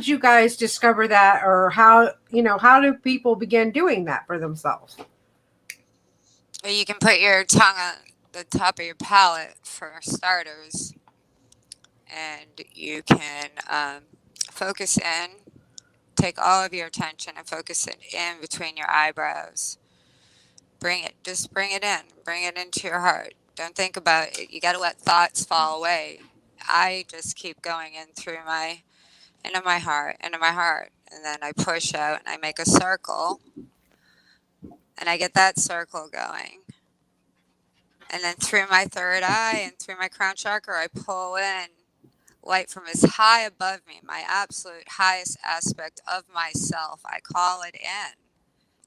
you guys discover that, or how do people begin doing that for themselves?
Well, you can put your tongue on the top of your palate for starters, and you can focus in, take all of your attention and focus it in between your eyebrows. Bring it into your heart. Don't think about it. You got to let thoughts fall away. I just keep going into my heart, and then I push out and I make a circle, and I get that circle going. And then through my third eye and through my crown chakra, I pull in light from as high above me, my absolute highest aspect of myself. I call it in.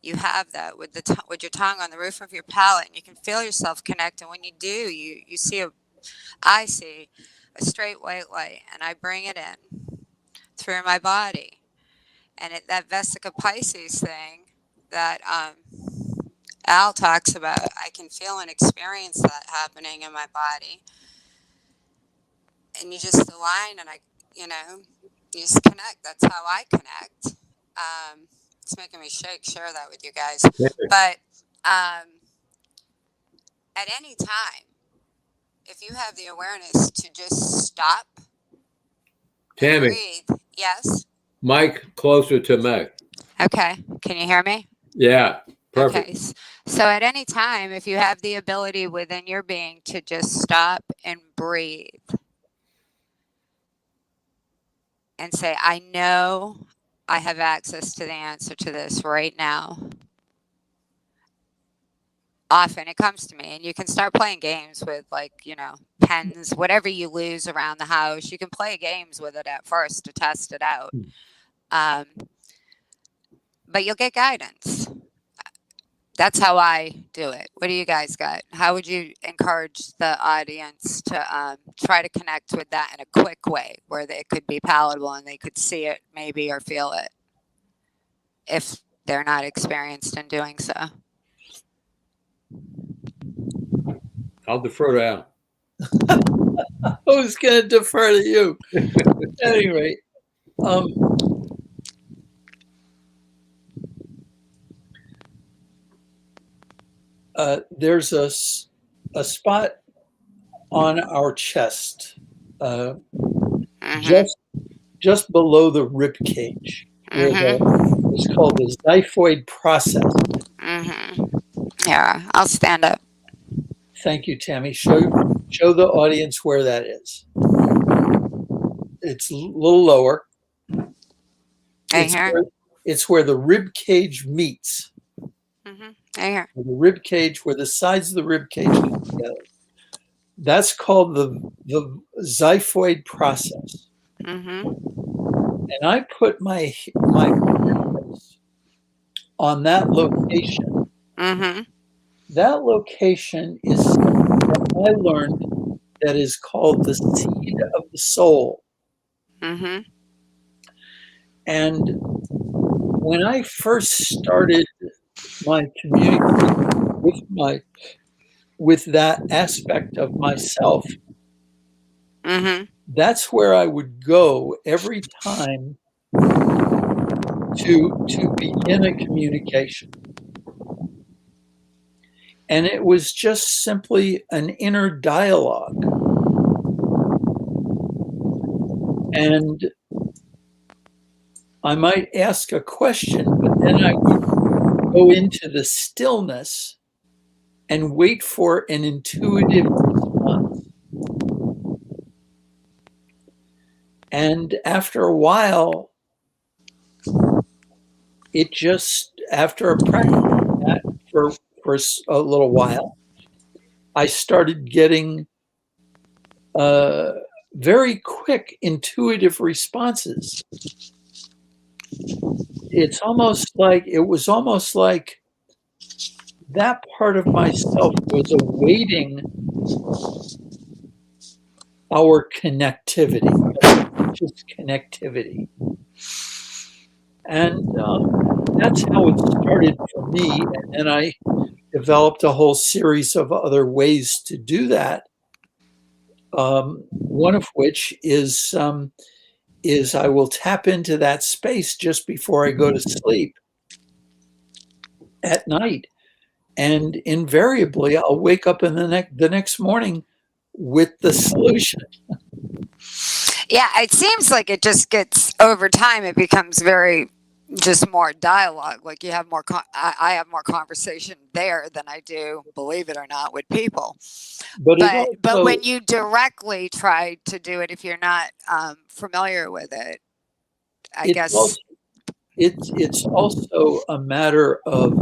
You have that with your tongue on the roof of your palate, and you can feel yourself connect. And when you do, I see a straight white light, and I bring it in through my body. And that Vesica Pisces thing that Al talks about, I can feel and experience that happening in my body. And you just align, and you just connect. That's how I connect. It's making me share that with you guys. But at any time, if you have the awareness to just stop,
Tammy,
breathe. Yes.
Mike, closer to Meg.
Okay. Can you hear me?
Yeah. Perfect.
Okay. So at any time, if you have the ability within your being to just stop and breathe and say, I know I have access to the answer to this right now. Often it comes to me, and you can start playing games with, pens, whatever you lose around the house. You can play games with it at first to test it out. But you'll get guidance. That's how I do it. What do you guys got? How would you encourage the audience to try to connect with that in a quick way where it could be palatable and they could see it maybe or feel it if they're not experienced in doing so?
I'll defer to Al.
I was going to defer to you. At any rate, there's a spot on our chest,
Mm-hmm.
just below the rib cage, where
Mm-hmm.
it's called the xiphoid process.
Mm-hmm. Yeah, I'll stand up.
Thank you, Tammy. Show the audience where that is. It's a little lower.
Right here.
It's where the rib cage meets.
Mm-hmm. Right here.
The rib cage, where the sides of the rib cage come together. That's called the xiphoid process.
Mm-hmm.
And I put my fingertips on that location.
Mm-hmm.
That location is something that I learned that is called the seed of the soul.
Mm-hmm.
And when I first started my communication with that aspect of myself,
Mm-hmm.
that's where I would go every time to begin a communication. And it was just simply an inner dialogue. And I might ask a question, but then I would go into the stillness and wait for an intuitive response. And after a while, it just, after a practice that for a little while, I started getting very quick intuitive responses. It was almost like that part of myself was awaiting our connectivity, just connectivity. And that's how it started for me. And then I developed a whole series of other ways to do that. One of which is I will tap into that space just before I go to sleep at night. And invariably, I'll wake up in the next morning with the solution.
Yeah, it seems like it just gets over time. It becomes very just more dialogue. Like you have more. I have more conversation there than I do, believe it or not, with people.
But
But when you directly try to do it, if you're not familiar with it, I guess.
It's also a matter of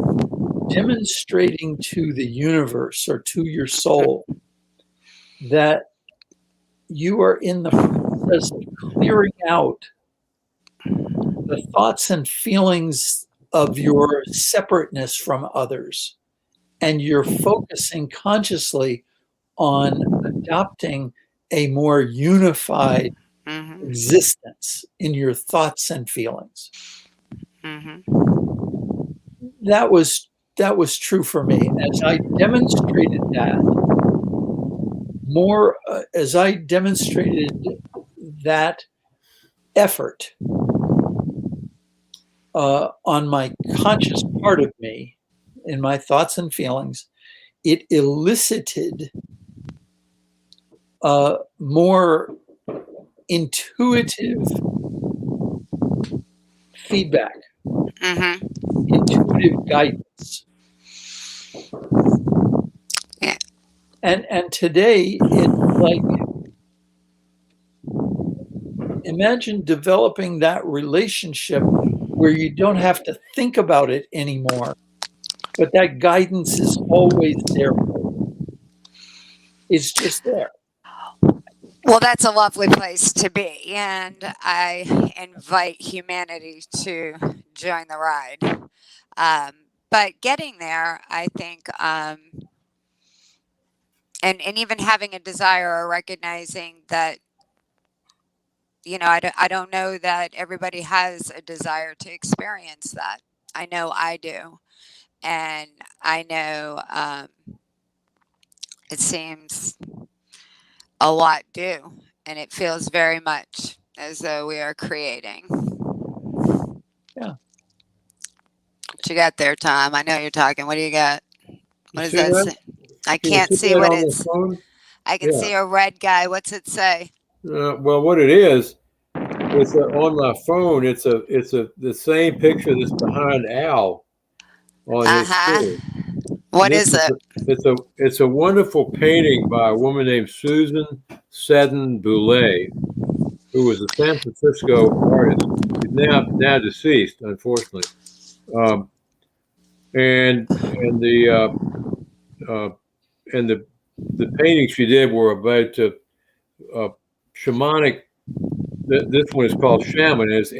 demonstrating to the universe or to your soul that you are in the process of clearing out the thoughts and feelings of your separateness from others, and you're focusing consciously on adopting a more unified
Mm-hmm.
existence in your thoughts and feelings.
Mm-hmm.
That was true for me. As I demonstrated that effort on my conscious part of me, in my thoughts and feelings, it elicited more intuitive feedback,
Mm-hmm.
intuitive guidance.
Yeah.
And today it's like, imagine developing that relationship where you don't have to think about it anymore, but that guidance is always there for you. It's just there.
Well, that's a lovely place to be, and I invite humanity to join the ride. But getting there, I think, and even having a desire or recognizing that, I don't know that everybody has a desire to experience that. I know I do, and I know it seems a lot do, and it feels very much as though we are creating.
Yeah.
What you got there, Tom? I know you're talking. What do you got? What does
See
that
that?
say? I
Can you
can't
see
see
that
what
on the
it's.
phone?
I can
Yeah.
see a red guy. What's it say?
Well, what it is, on my phone. It's the same picture that's behind Al on
Uh
his
huh.
screen. And
What
this
is
is
it?
it's a wonderful painting by a woman named Susan Seddon Boulay, who was a San Francisco artist. She's now deceased, unfortunately. Um, and uh, the paintings she did were about shamanic. This one is called Shaman. It's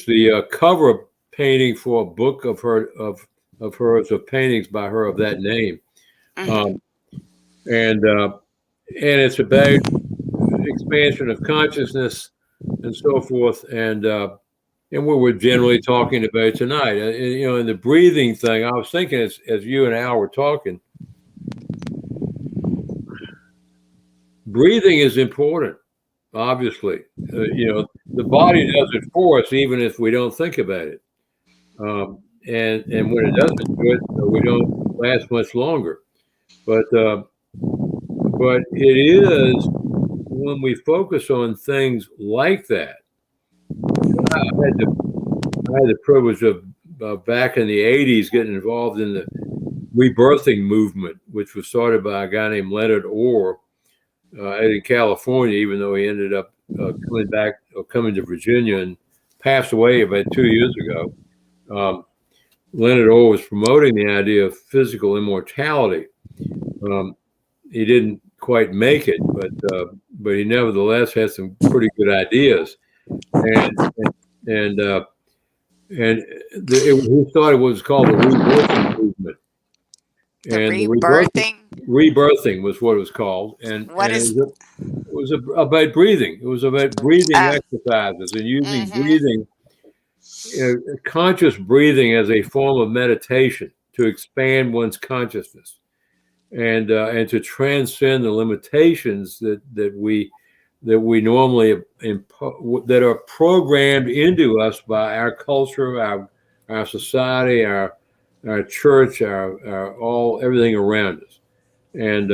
the cover painting for a book of hers of paintings by her of that name,
Mm-hmm.
um, and it's about expansion of consciousness and so forth, and what we're generally talking about tonight. In the breathing thing, I was thinking as you and Al were talking, breathing is important. Obviously, the body does it for us, even if we don't think about it. And when it doesn't do it, we don't last much longer. But it is when we focus on things like that. I had the privilege of back in the '80s getting involved in the rebirthing movement, which was started by a guy named Leonard Orr in California, even though he ended up coming to Virginia and passed away about 2 years ago. Leonard Orr was promoting the idea of physical immortality. He didn't quite make it, but he nevertheless had some pretty good ideas. And he started what was called the rebirthing movement.
The
And the
rebirthing.
rebirthing was what it was called, and
What is?
it was about breathing. It was about breathing
Oh.
exercises and using
Mm-hmm.
breathing, conscious breathing as a form of meditation to expand one's consciousness and to transcend the limitations that we normally that are programmed into us by our culture, our society, our church, our everything around us, and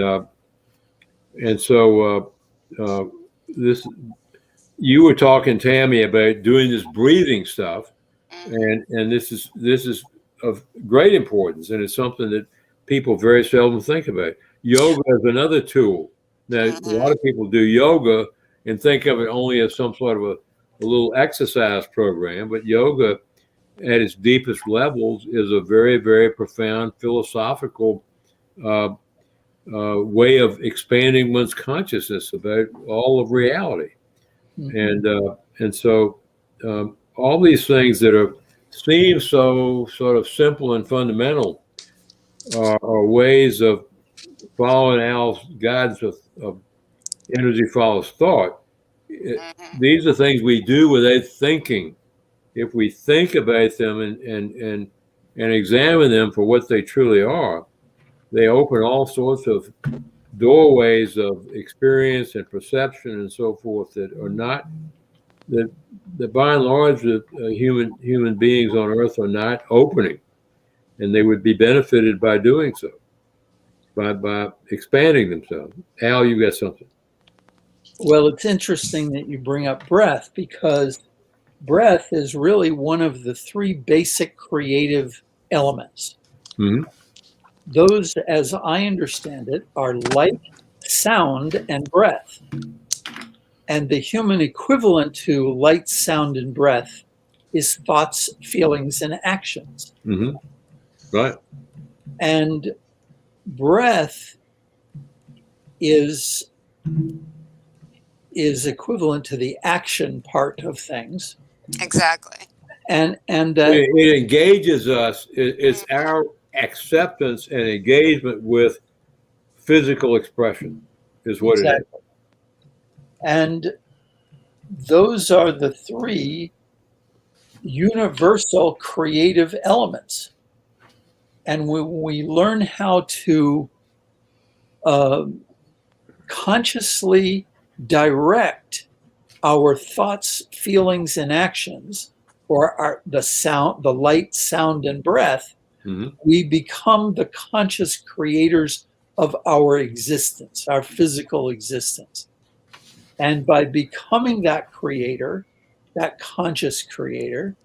so this you were talking, Tammy, about doing this breathing stuff, and this is of great importance, and it's something that people very seldom think about. Yoga is another tool. Now, a lot
Mm-hmm.
of people do yoga and think of it only as some sort of a little exercise program, but yoga at its deepest levels is a very, very profound philosophical way of expanding one's consciousness about all of reality. And so all these things that seem so sort of simple and fundamental are ways of following Al's guidance of energy follows thought. These are things we do without thinking. If we think about them and examine them for what they truly are, they open all sorts of doorways of experience and perception and so forth that are not that by and large human beings on Earth are not opening, and they would be benefited by doing so, by expanding themselves. Al, you got something?
Well, it's interesting that you bring up breath, because breath is really one of the three basic creative elements.
Mm-hmm.
Those, as I understand it, are light, sound, and breath. And the human equivalent to light, sound, and breath is thoughts, feelings, and actions.
Mm-hmm. Right.
And breath is equivalent to the action part of things.
Exactly.
And
it engages us. It's our acceptance and engagement with physical expression is what
exactly.
it is.
And those are the three universal creative elements. And when we learn how to consciously direct our thoughts, feelings, and actions, or the light, sound, and breath, We become the conscious creators of our existence, our physical existence. And by becoming that creator, that conscious creator,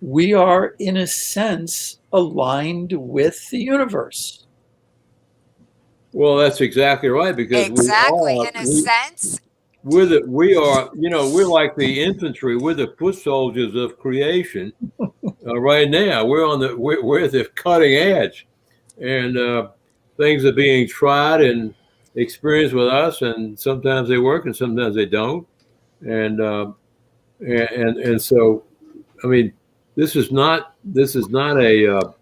we are, in a sense, aligned with the universe.
Well, that's exactly right, because
exactly, in a sense.
we are, we're like the infantry. We're the foot soldiers of creation. Right now, we're the cutting edge, and things are being tried and experienced with us, and sometimes they work and sometimes they don't, and so, I mean, this is not a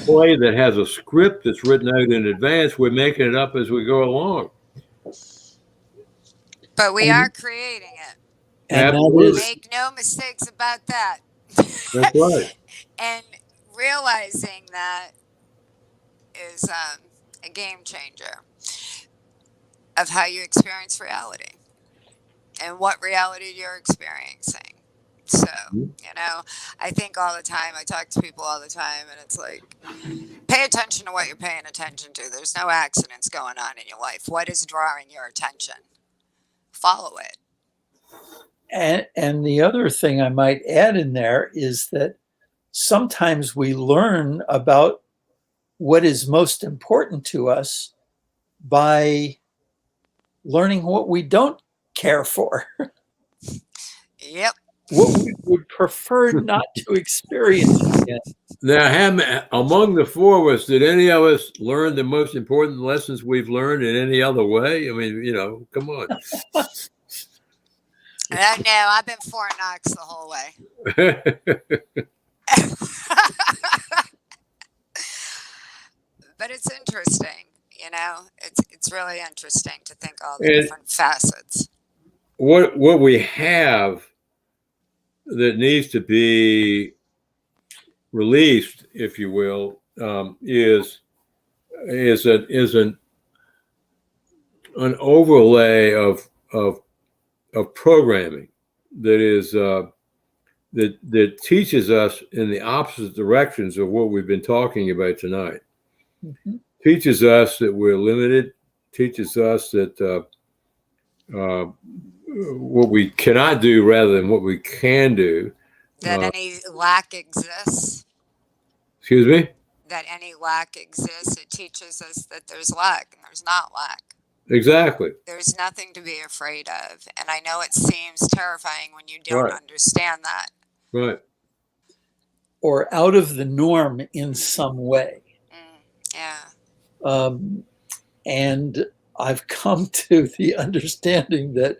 play that has a script that's written out in advance. We're making it up as we go along.
But we are creating it.
And
make no mistakes about that.
That's right.
And realizing that is a game changer of how you experience reality and what reality you're experiencing. So, I think all the time, I talk to people all the time, and it's like, pay attention to what you're paying attention to. There's no accidents going on in your life. What is drawing your attention? Follow it.
And the other thing I might add in there is that sometimes we learn about what is most important to us by learning what we don't care for.
Yep.
What we would prefer not to experience again.
Now, among the four of us, did any of us learn the most important lessons we've learned in any other way? I mean, come on.
No, I've been Fort Knox the whole way. But it's interesting, it's really interesting to think all the different facets.
What we have that needs to be released, if you will, is an overlay of programming that teaches us in the opposite directions of what we've been talking about tonight. Mm-hmm. Teaches us that we're limited. Teaches us that what we cannot do rather than what we can do.
That any lack exists.
Excuse me?
That any lack exists. It teaches us that there's lack and there's not lack.
Exactly.
There's nothing to be afraid of. And I know it seems terrifying when you don't understand that.
Right.
Or out of the norm in some way.
Yeah.
And I've come to the understanding that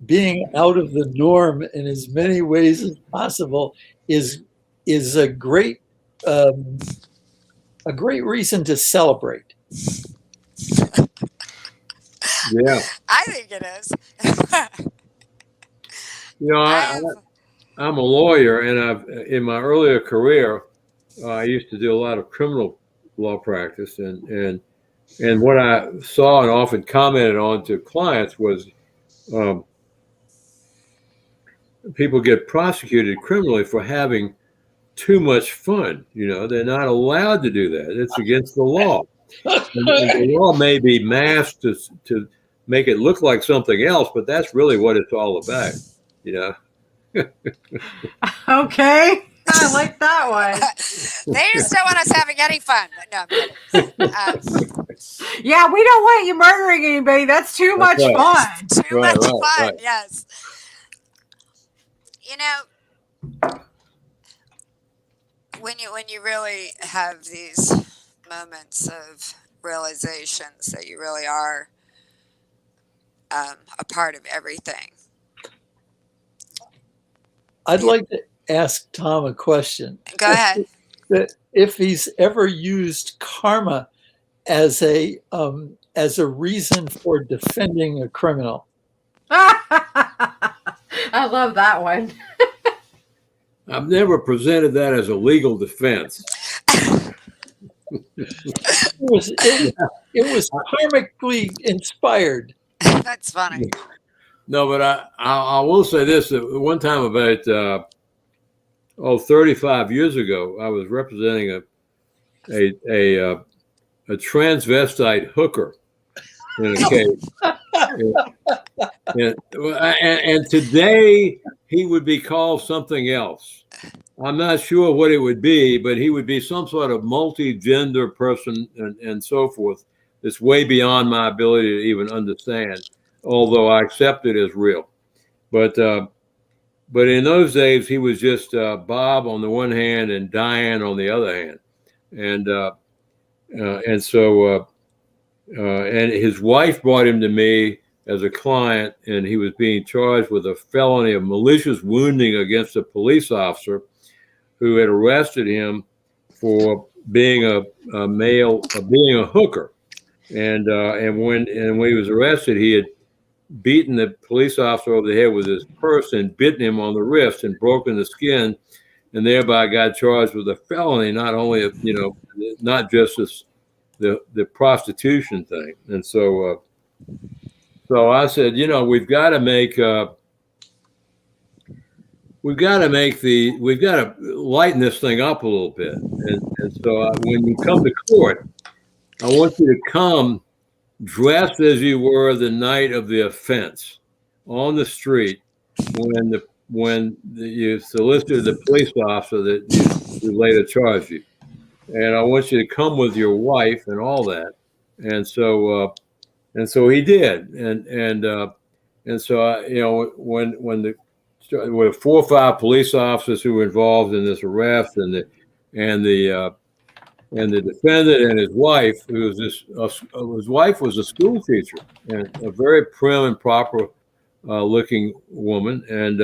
being out of the norm in as many ways as possible is a great reason to celebrate.
Yeah,
I think it is.
I'm a lawyer, and in my earlier career, I used to do a lot of criminal law practice, and what I saw and often commented on to clients was people get prosecuted criminally for having too much fun. They're not allowed to do that. It's against the law. And the law may be masked to make it look like something else, but that's really what it's all about.
Okay. I like that one.
They just don't want us having any fun. No, I'm kidding.
Yeah, we don't want you murdering anybody. That's too much fun.
Too much fun, yes. When you really have these moments of realizations that you really are a part of everything.
I'd like to ask Tom a question.
Go ahead.
If he's ever used karma as a reason for defending a criminal.
I love that one.
I've never presented that as a legal defense.
It was karmically inspired.
That's funny.
No, but I will say this: one time about 35 years ago, I was representing a transvestite hooker in a case. And today he would be called something else. I'm not sure what it would be, but he would be some sort of multi-gender person and so forth. It's way beyond my ability to even understand, although I accept it as real. But in those days, he was just Bob on the one hand and Diane on the other hand, and his wife brought him to me as a client, and he was being charged with a felony of malicious wounding against a police officer who had arrested him for being a hooker, and when he was arrested, he had beaten the police officer over the head with his purse and bitten him on the wrist and broken the skin, and thereby got charged with a felony, not only not just the prostitution thing. And so I said, we've got to lighten this thing up a little bit. And so when you come to court, I want you to come dressed as you were the night of the offense on the street when you solicited the police officer that you later charged you. And I want you to come with your wife and all that. And so he did. And so when there were 4 or 5 police officers who were involved in this arrest, and the defendant and his wife, his wife was a school teacher and a very prim and proper looking woman, and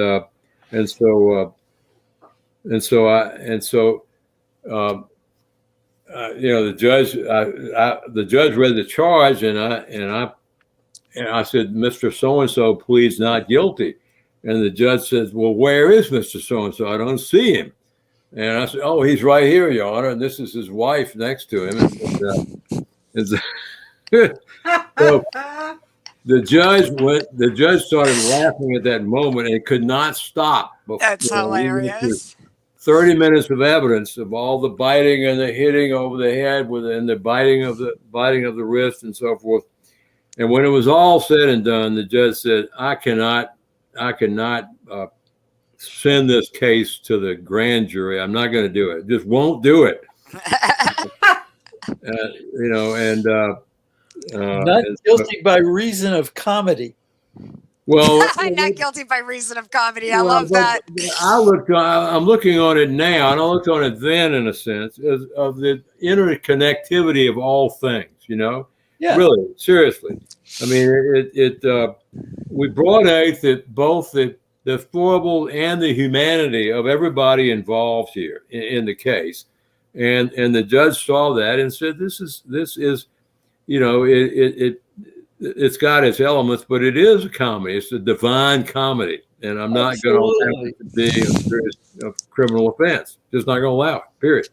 so the judge read the charge, and I said, Mr. So-and-so pleads not guilty. And the judge says, well, where is Mr. So-and-so? I don't see him. And I said, oh, he's right here, Your Honor. And this is his wife next to him. So the judge started laughing at that moment and could not stop.
That's hilarious.
30 minutes of evidence of all the biting and the hitting over the head and the biting of the wrist and so forth. And when it was all said and done, the judge said, I cannot send this case to the grand jury. I'm not going to do it. Just won't do it.
Not guilty by reason of comedy.
Well,
not guilty by reason of comedy. I love that.
I'm looking on it now, and I looked on it then, in a sense, of the interconnectivity of all things.
Yeah.
Really, seriously. I mean, we brought out that both the foible and the humanity of everybody involved here in the case, and the judge saw that and said, this is it's got its elements, but it is a comedy. It's a divine comedy, and I'm not going to allow it to be a criminal offense. Just not going to allow it. Period.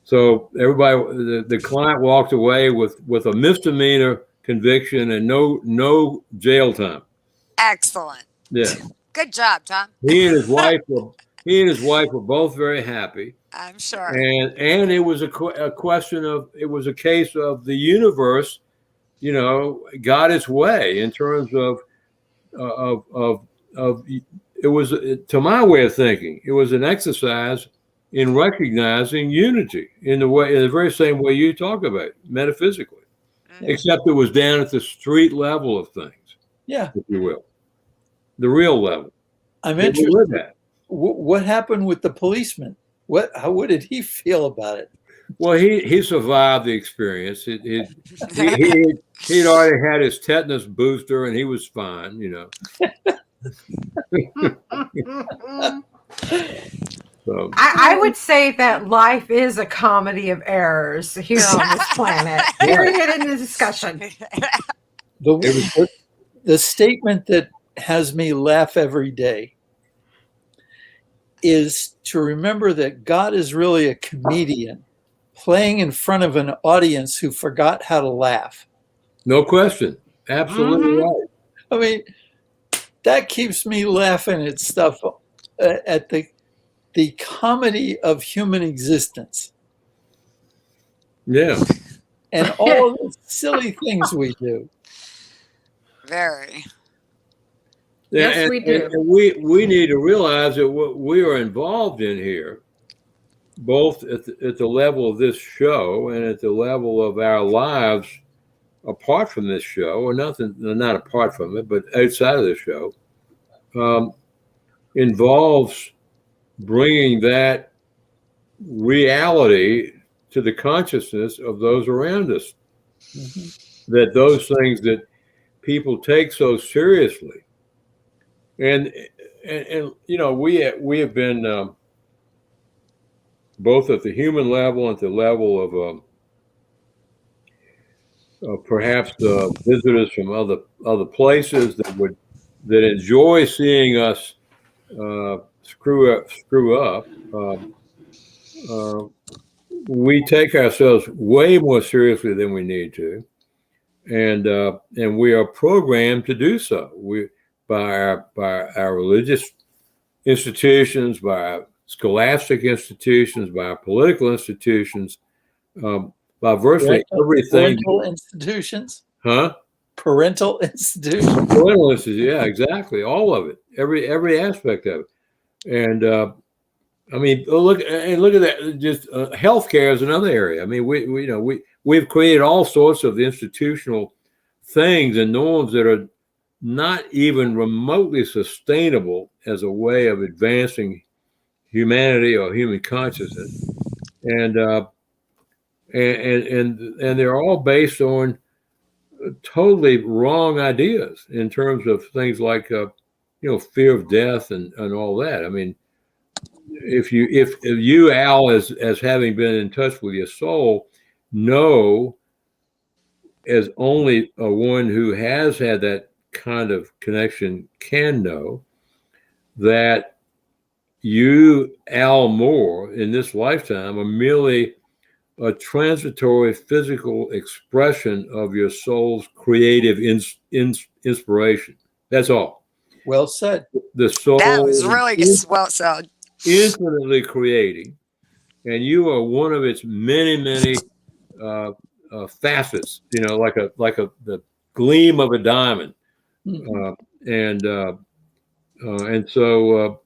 So everybody, the client walked away with a misdemeanor conviction and no jail time. Excellent. Yeah.
Good job, Tom.
He and his wife were both very happy.
I'm sure.
And it was a question of, it was a case of the universe, got its way in terms of it was, to my way of thinking, it was an exercise in recognizing unity in the very same way you talk about it, metaphysically, except it was down at the street level of things.
Yeah,
if you will, the real level.
I'm interested in that. What happened with the policeman? What did he feel about it?
Well, he survived the experience. He'd already had his tetanus booster, and he was fine, So
I would say that life is a comedy of errors here on this planet. Period in the discussion.
The statement that has me laugh every day is to remember that God is really a comedian playing in front of an audience who forgot how to laugh.
No question. Absolutely right.
I mean, that keeps me laughing at stuff at the the comedy of human existence.
Yeah.
And all of the silly things we do.
Very.
Yeah,
Yes, we do.
And we need to realize that what we are involved in here, both at the level of this show and at the level of our lives apart from this show, or nothing, not apart from it, but outside of the show, involves bringing that reality to the consciousness of those around us.
Mm-hmm.
That those things that people take so seriously, and you know, we have been both at the human level and at the level of perhaps visitors from other places that enjoy seeing us screw up. We take ourselves way more seriously than we need to, and we are programmed to do so. By our religious institutions, by our scholastic institutions, by our political institutions, by virtually everything.
Parental institutions?
Huh?
Parental institutions?
Parental institutions, yeah, exactly. All of it, every aspect of it. And I mean, look at that. Just healthcare is another area. I mean, we've created all sorts of institutional things and norms that are not even remotely sustainable as a way of advancing humanity or human consciousness, and they're all based on totally wrong ideas in terms of things like fear of death and all that. I mean, if you Al, as having been in touch with your soul, know, as only one who has had that kind of connection can know, that you, Al Moore, in this lifetime are merely a transitory physical expression of your soul's creative inspiration. That's all.
Well said.
The soul
That was really well said.
Infinitely creating, and you are one of its many facets. You know, like the gleam of a diamond, and so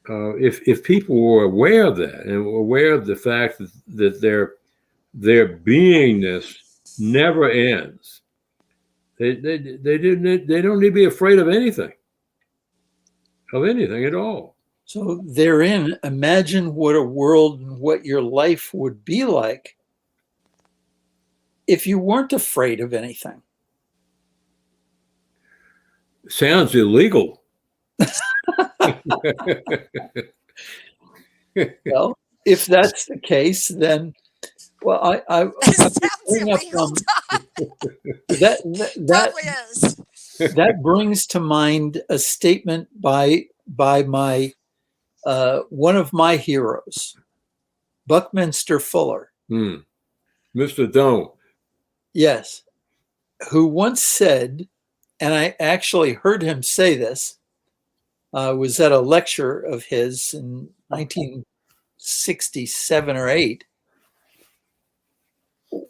if people were aware of that and were aware of the fact that their beingness never ends, they don't need to be afraid of anything at all.
So therein, imagine what a world and what your life would be like if you weren't afraid of anything.
Sounds illegal.
Well, if that's the case, then, well, I bring up that brings to mind a statement by my one of my heroes, Buckminster Fuller.
Mr. Dome.
Yes, who once said, and I actually heard him say this, was at a lecture of his in 1967 or 8,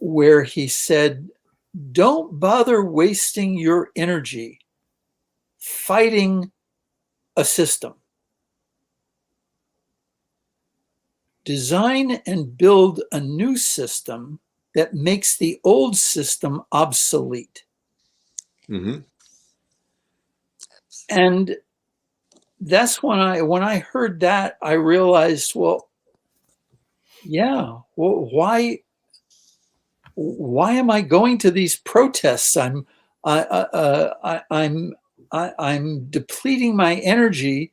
where he said, "Don't bother wasting your energy fighting a system. Design and build a new system that makes the old system obsolete."
Mm-hmm.
And that's when I heard that, I realized, well, yeah, well, why am I going to these protests? I'm depleting my energy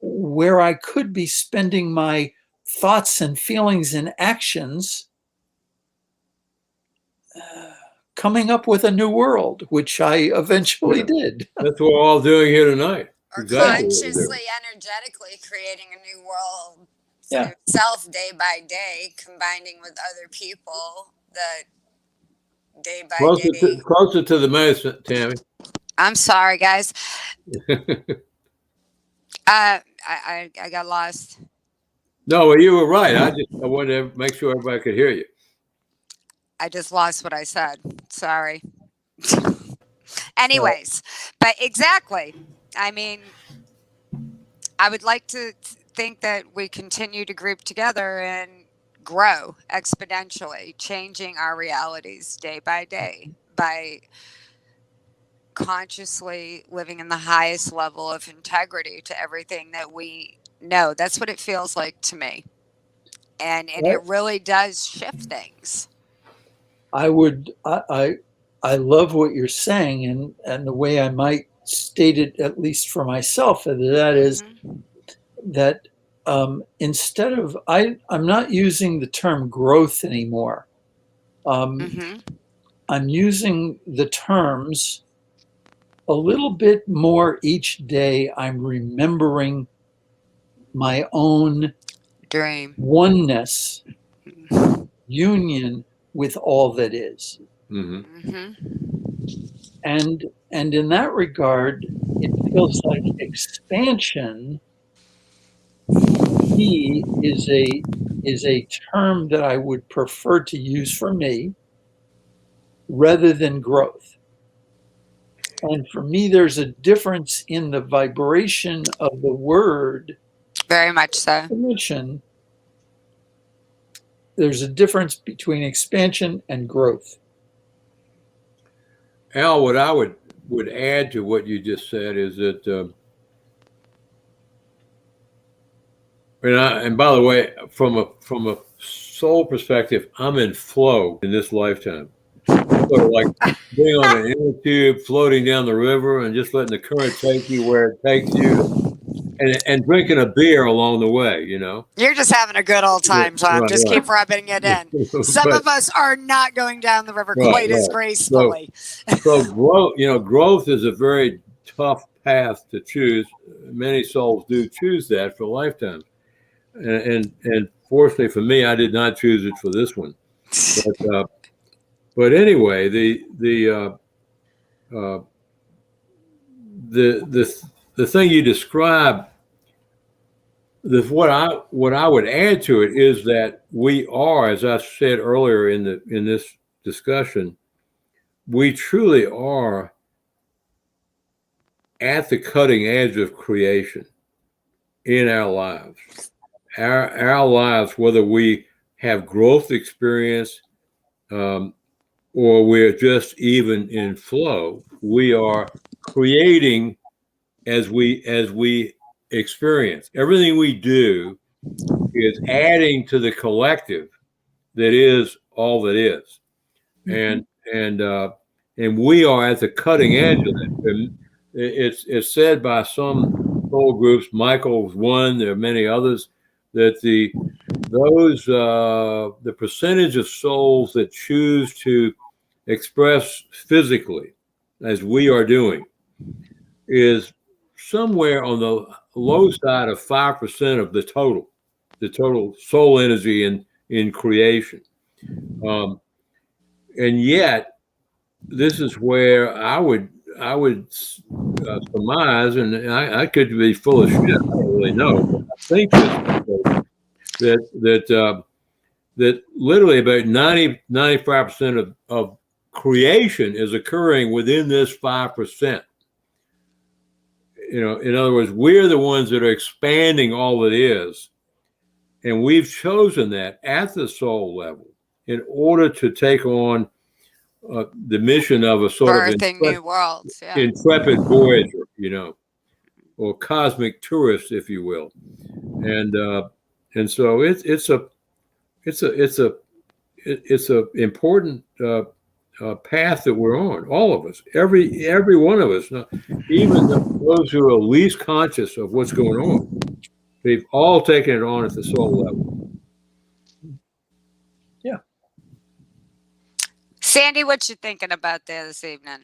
where I could be spending my thoughts and feelings and actions coming up with a new world, which I eventually did.
That's what we're all doing here tonight.
Or consciously, energetically creating a new world for yourself day by day, combining with other people that day by day.
Closer to the mouse, Tammy.
I'm sorry, guys. I got lost.
No, well, you were right. I wanted to make sure everybody could hear you.
I just lost what I said. Sorry. Anyways, but exactly. I mean, I would like to think that we continue to group together and grow exponentially, changing our realities day by day by consciously living in the highest level of integrity to everything that we know. That's what it feels like to me. And it really does shift things.
I love what you're saying, and the way I might state it, at least for myself, and that is that instead of I'm not using the term growth anymore. I'm using the terms a little bit more each day. I'm remembering my own
Dream.
oneness, union with all that is. And in that regard, it feels like expansion for me is a term that I would prefer to use for me rather than growth. And for me, there's a difference in the vibration of the word.
Very much so.
There's a difference between expansion and growth.
Al, what I would add to what you just said is that, and by the way, from a soul perspective, I'm in flow in this lifetime. So like being on an inner tube, floating down the river, and just letting the current take you where it takes you, and drinking a beer along the way.
You're just having a good old time, Tom. Just keep rubbing it in. Some of us are not going down the river quite as gracefully.
So growth is a very tough path to choose. Many souls do choose that for a lifetime, and fortunately for me, I did not choose it for this one. But anyway, the thing you described, what I would add to it is that we are, as I said earlier in this discussion, we truly are at the cutting edge of creation in our lives. Our lives, whether we have growth experience or we're just even in flow, we are creating as we experience. Everything we do is adding to the collective that is all that is. And we are at the cutting edge of it. And it's said by some soul groups, Michael's one, there are many others, that the percentage of souls that choose to express physically, as we are doing, is somewhere on the low side of 5% of the total soul energy in creation. And yet, this is where I would surmise, and I could be full of shit. I don't really know. But I think that literally about 95% of creation is occurring within this 5%. In other words, we're the ones that are expanding all it is, and we've chosen that at the soul level in order to take on the mission of a sort of
new worlds,
intrepid voyager, or cosmic tourist, if you will, and so it's a important path that we're on, all of us, every one of us, even those who are least conscious of what's going on. They've all taken it on at the soul level.
Yeah.
Sandy, what you thinking about there this evening?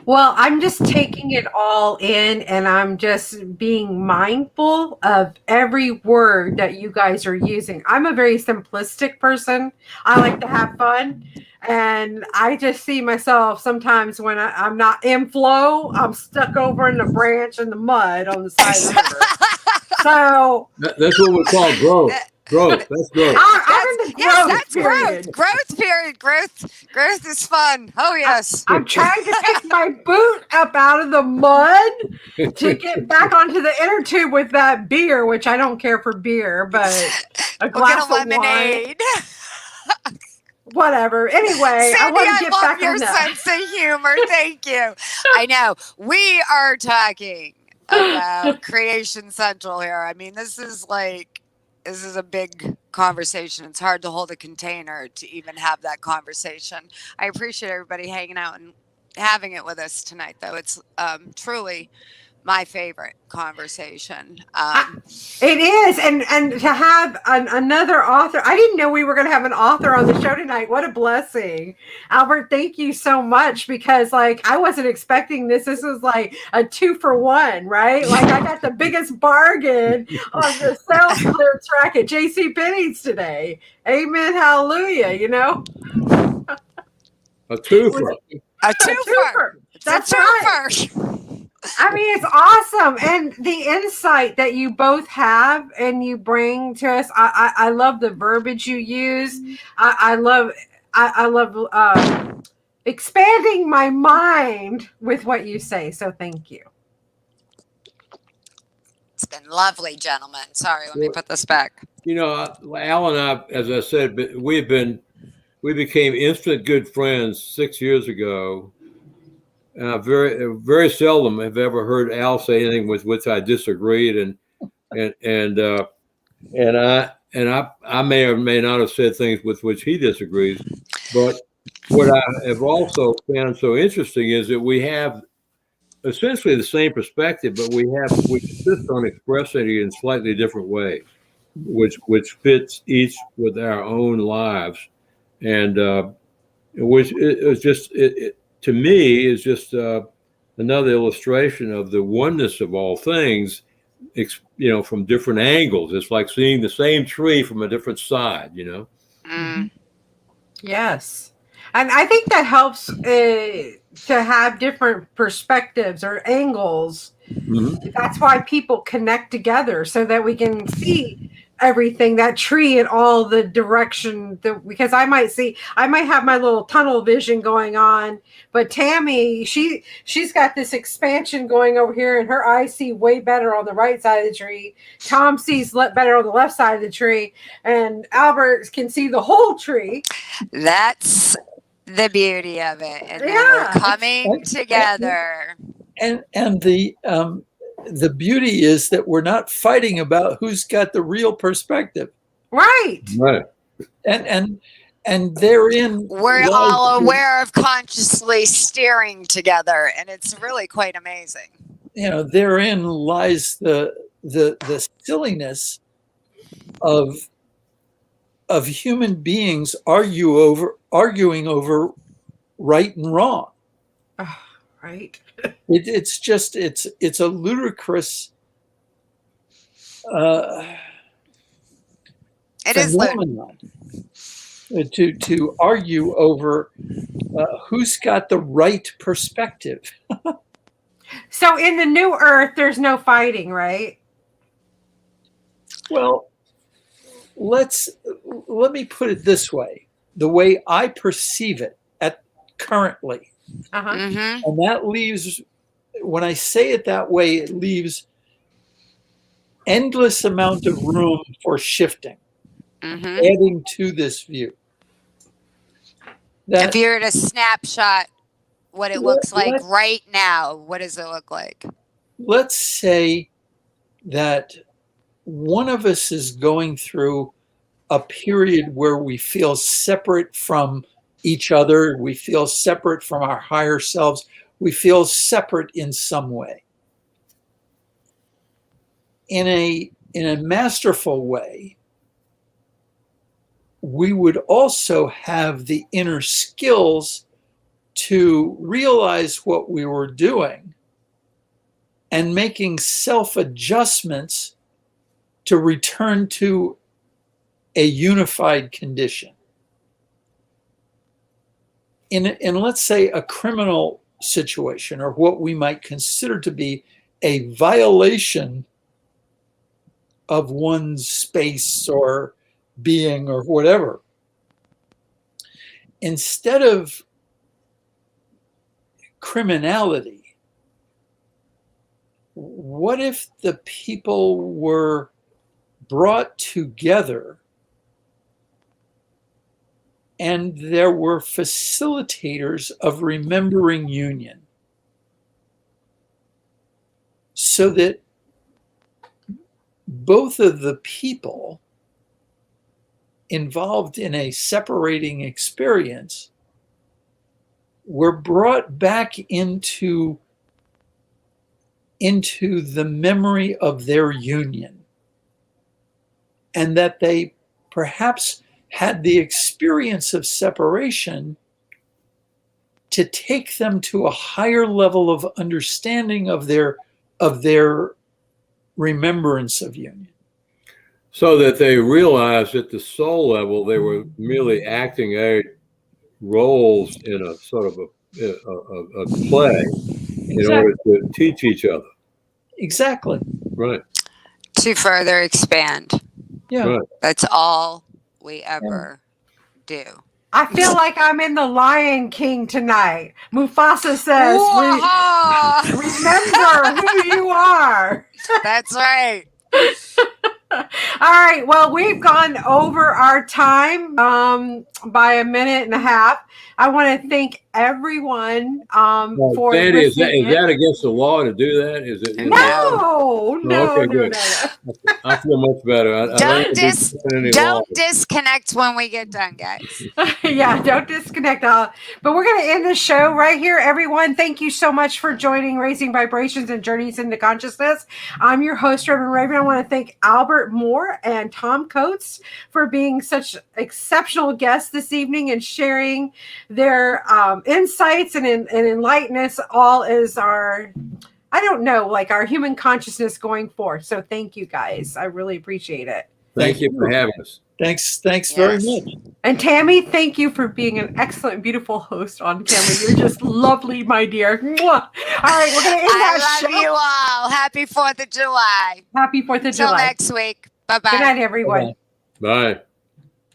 Well, I'm just taking it all in, and I'm just being mindful of every word that you guys are using. I'm a very simplistic person. I like to have fun. And I just see myself sometimes when I'm not in flow, I'm stuck over in the branch in the mud on the side of the river. So
That's what we call growth. Growth. That's growth.
I'm in the
Yes,
growth
that's
period.
growth period. Growth is fun. Oh yes.
I'm trying to take my boot up out of the mud to get back onto the inner tube with that beer, which I don't care for beer, but a
We'll get
glass
a
of wine,
lemonade.
whatever. Anyway, I
Sandy,
want to
I
get
love
back
your
on that.
sense of humor. Thank you. I know. We are talking about Creation Central here. I mean, this is a big conversation. It's hard to hold a container to even have that conversation. I appreciate everybody hanging out and having it with us tonight, though. It's truly my favorite conversation.
It is, and to have another author. I didn't know we were going to have an author on the show tonight. What a blessing, Albert! Thank you so much, because I wasn't expecting this. This was like a 2-for-1, right? Like I got the biggest bargain on the sales clearance rack at JCPenney's today. Amen, hallelujah.
A twofer.
A twofer.
That's right. I mean, it's awesome. And the insight that you both have and you bring to us, I love the verbiage you use. I love expanding my mind with what you say. So thank you.
It's been lovely, gentlemen. Sorry, let me put this back.
Al and I, as I said, we became instant good friends 6 years ago. And I very seldom have ever heard Al say anything with which I disagreed, and I may or may not have said things with which he disagrees. But what I have also found so interesting is that we have essentially the same perspective, but we insist on expressing it in slightly different ways, which fits each with our own lives, and which is just to me is just another illustration of the oneness of all things, from different angles. It's like seeing the same tree from a different side,
Mm.
Yes. And I think that helps to have different perspectives or angles.
Mm-hmm.
That's why people connect together, so that we can see everything, that tree in all the direction because I might have my little tunnel vision going on, but Tammy, she's got this expansion going over here, and her eyes see way better on the right side of the tree. Tom sees better on the left side of the tree, and Albert can see the whole tree.
That's the beauty of it. And then we're coming together.
And the beauty is that we're not fighting about who's got the real perspective.
Right.
And therein
we're all aware of consciously steering together, and it's really quite amazing.
Therein lies the silliness of human beings arguing over right and wrong.
Right.
It's a ludicrous phenomenon to argue over who's got the right perspective.
So in the new earth, there's no fighting, right?
Well, let me put it this way: the way I perceive it currently.
Uh-huh.
Mm-hmm.
And that leaves, when I say it that way, it leaves endless amount of room for shifting, adding to this view.
If you were to snapshot what it looks like right now, what does it look like?
Let's say that one of us is going through a period where we feel separate from each other. We feel separate from our higher selves. We feel separate in some way. In a masterful way, we would also have the inner skills to realize what we were doing and making self-adjustments to return to a unified condition. in let's say a criminal situation, or what we might consider to be a violation of one's space or being or whatever, instead of criminality, what if the people were brought together and there were facilitators of remembering union, so that both of the people involved in a separating experience were brought back into the memory of their union, and that they perhaps had the experience of separation to take them to a higher level of understanding of their remembrance of union.
So that they realized at the soul level they were merely acting out roles in a sort of a play in order to teach each other.
Exactly.
Right.
To further expand.
Yeah.
Right.
That's all we ever do.
I feel like I'm in the Lion King tonight. Mufasa says, remember who you are.
That's right.
All right. Well, we've gone over our time by a minute and a half. I want to thank everyone for
Sandy, is that
listening.
against the law to do that? Is it?
No.
Okay, good. I feel much better.
Don't disconnect when we get done, guys.
Yeah, don't disconnect. But we're going to end the show right here, everyone. Thank you so much for joining Raising Vibrations and Journeys into Consciousness. I'm your host, Reverend Raven. I want to thank Albert Moore and Tom Coates for being such exceptional guests this evening and sharing their insights and enlightenment. All is our, I don't know, like our human consciousness going forth. So thank you guys. I really appreciate it.
Thank you for having us.
Thanks very much.
And Tammy, thank you for being an excellent, beautiful host on camera. You're just lovely, my dear. Mwah. All right, we're going to end that show.
I love you all. Happy 4th of July.
Happy 4th of July.
Till next week. Bye-bye.
Good night, everyone.
Bye-bye.
Bye.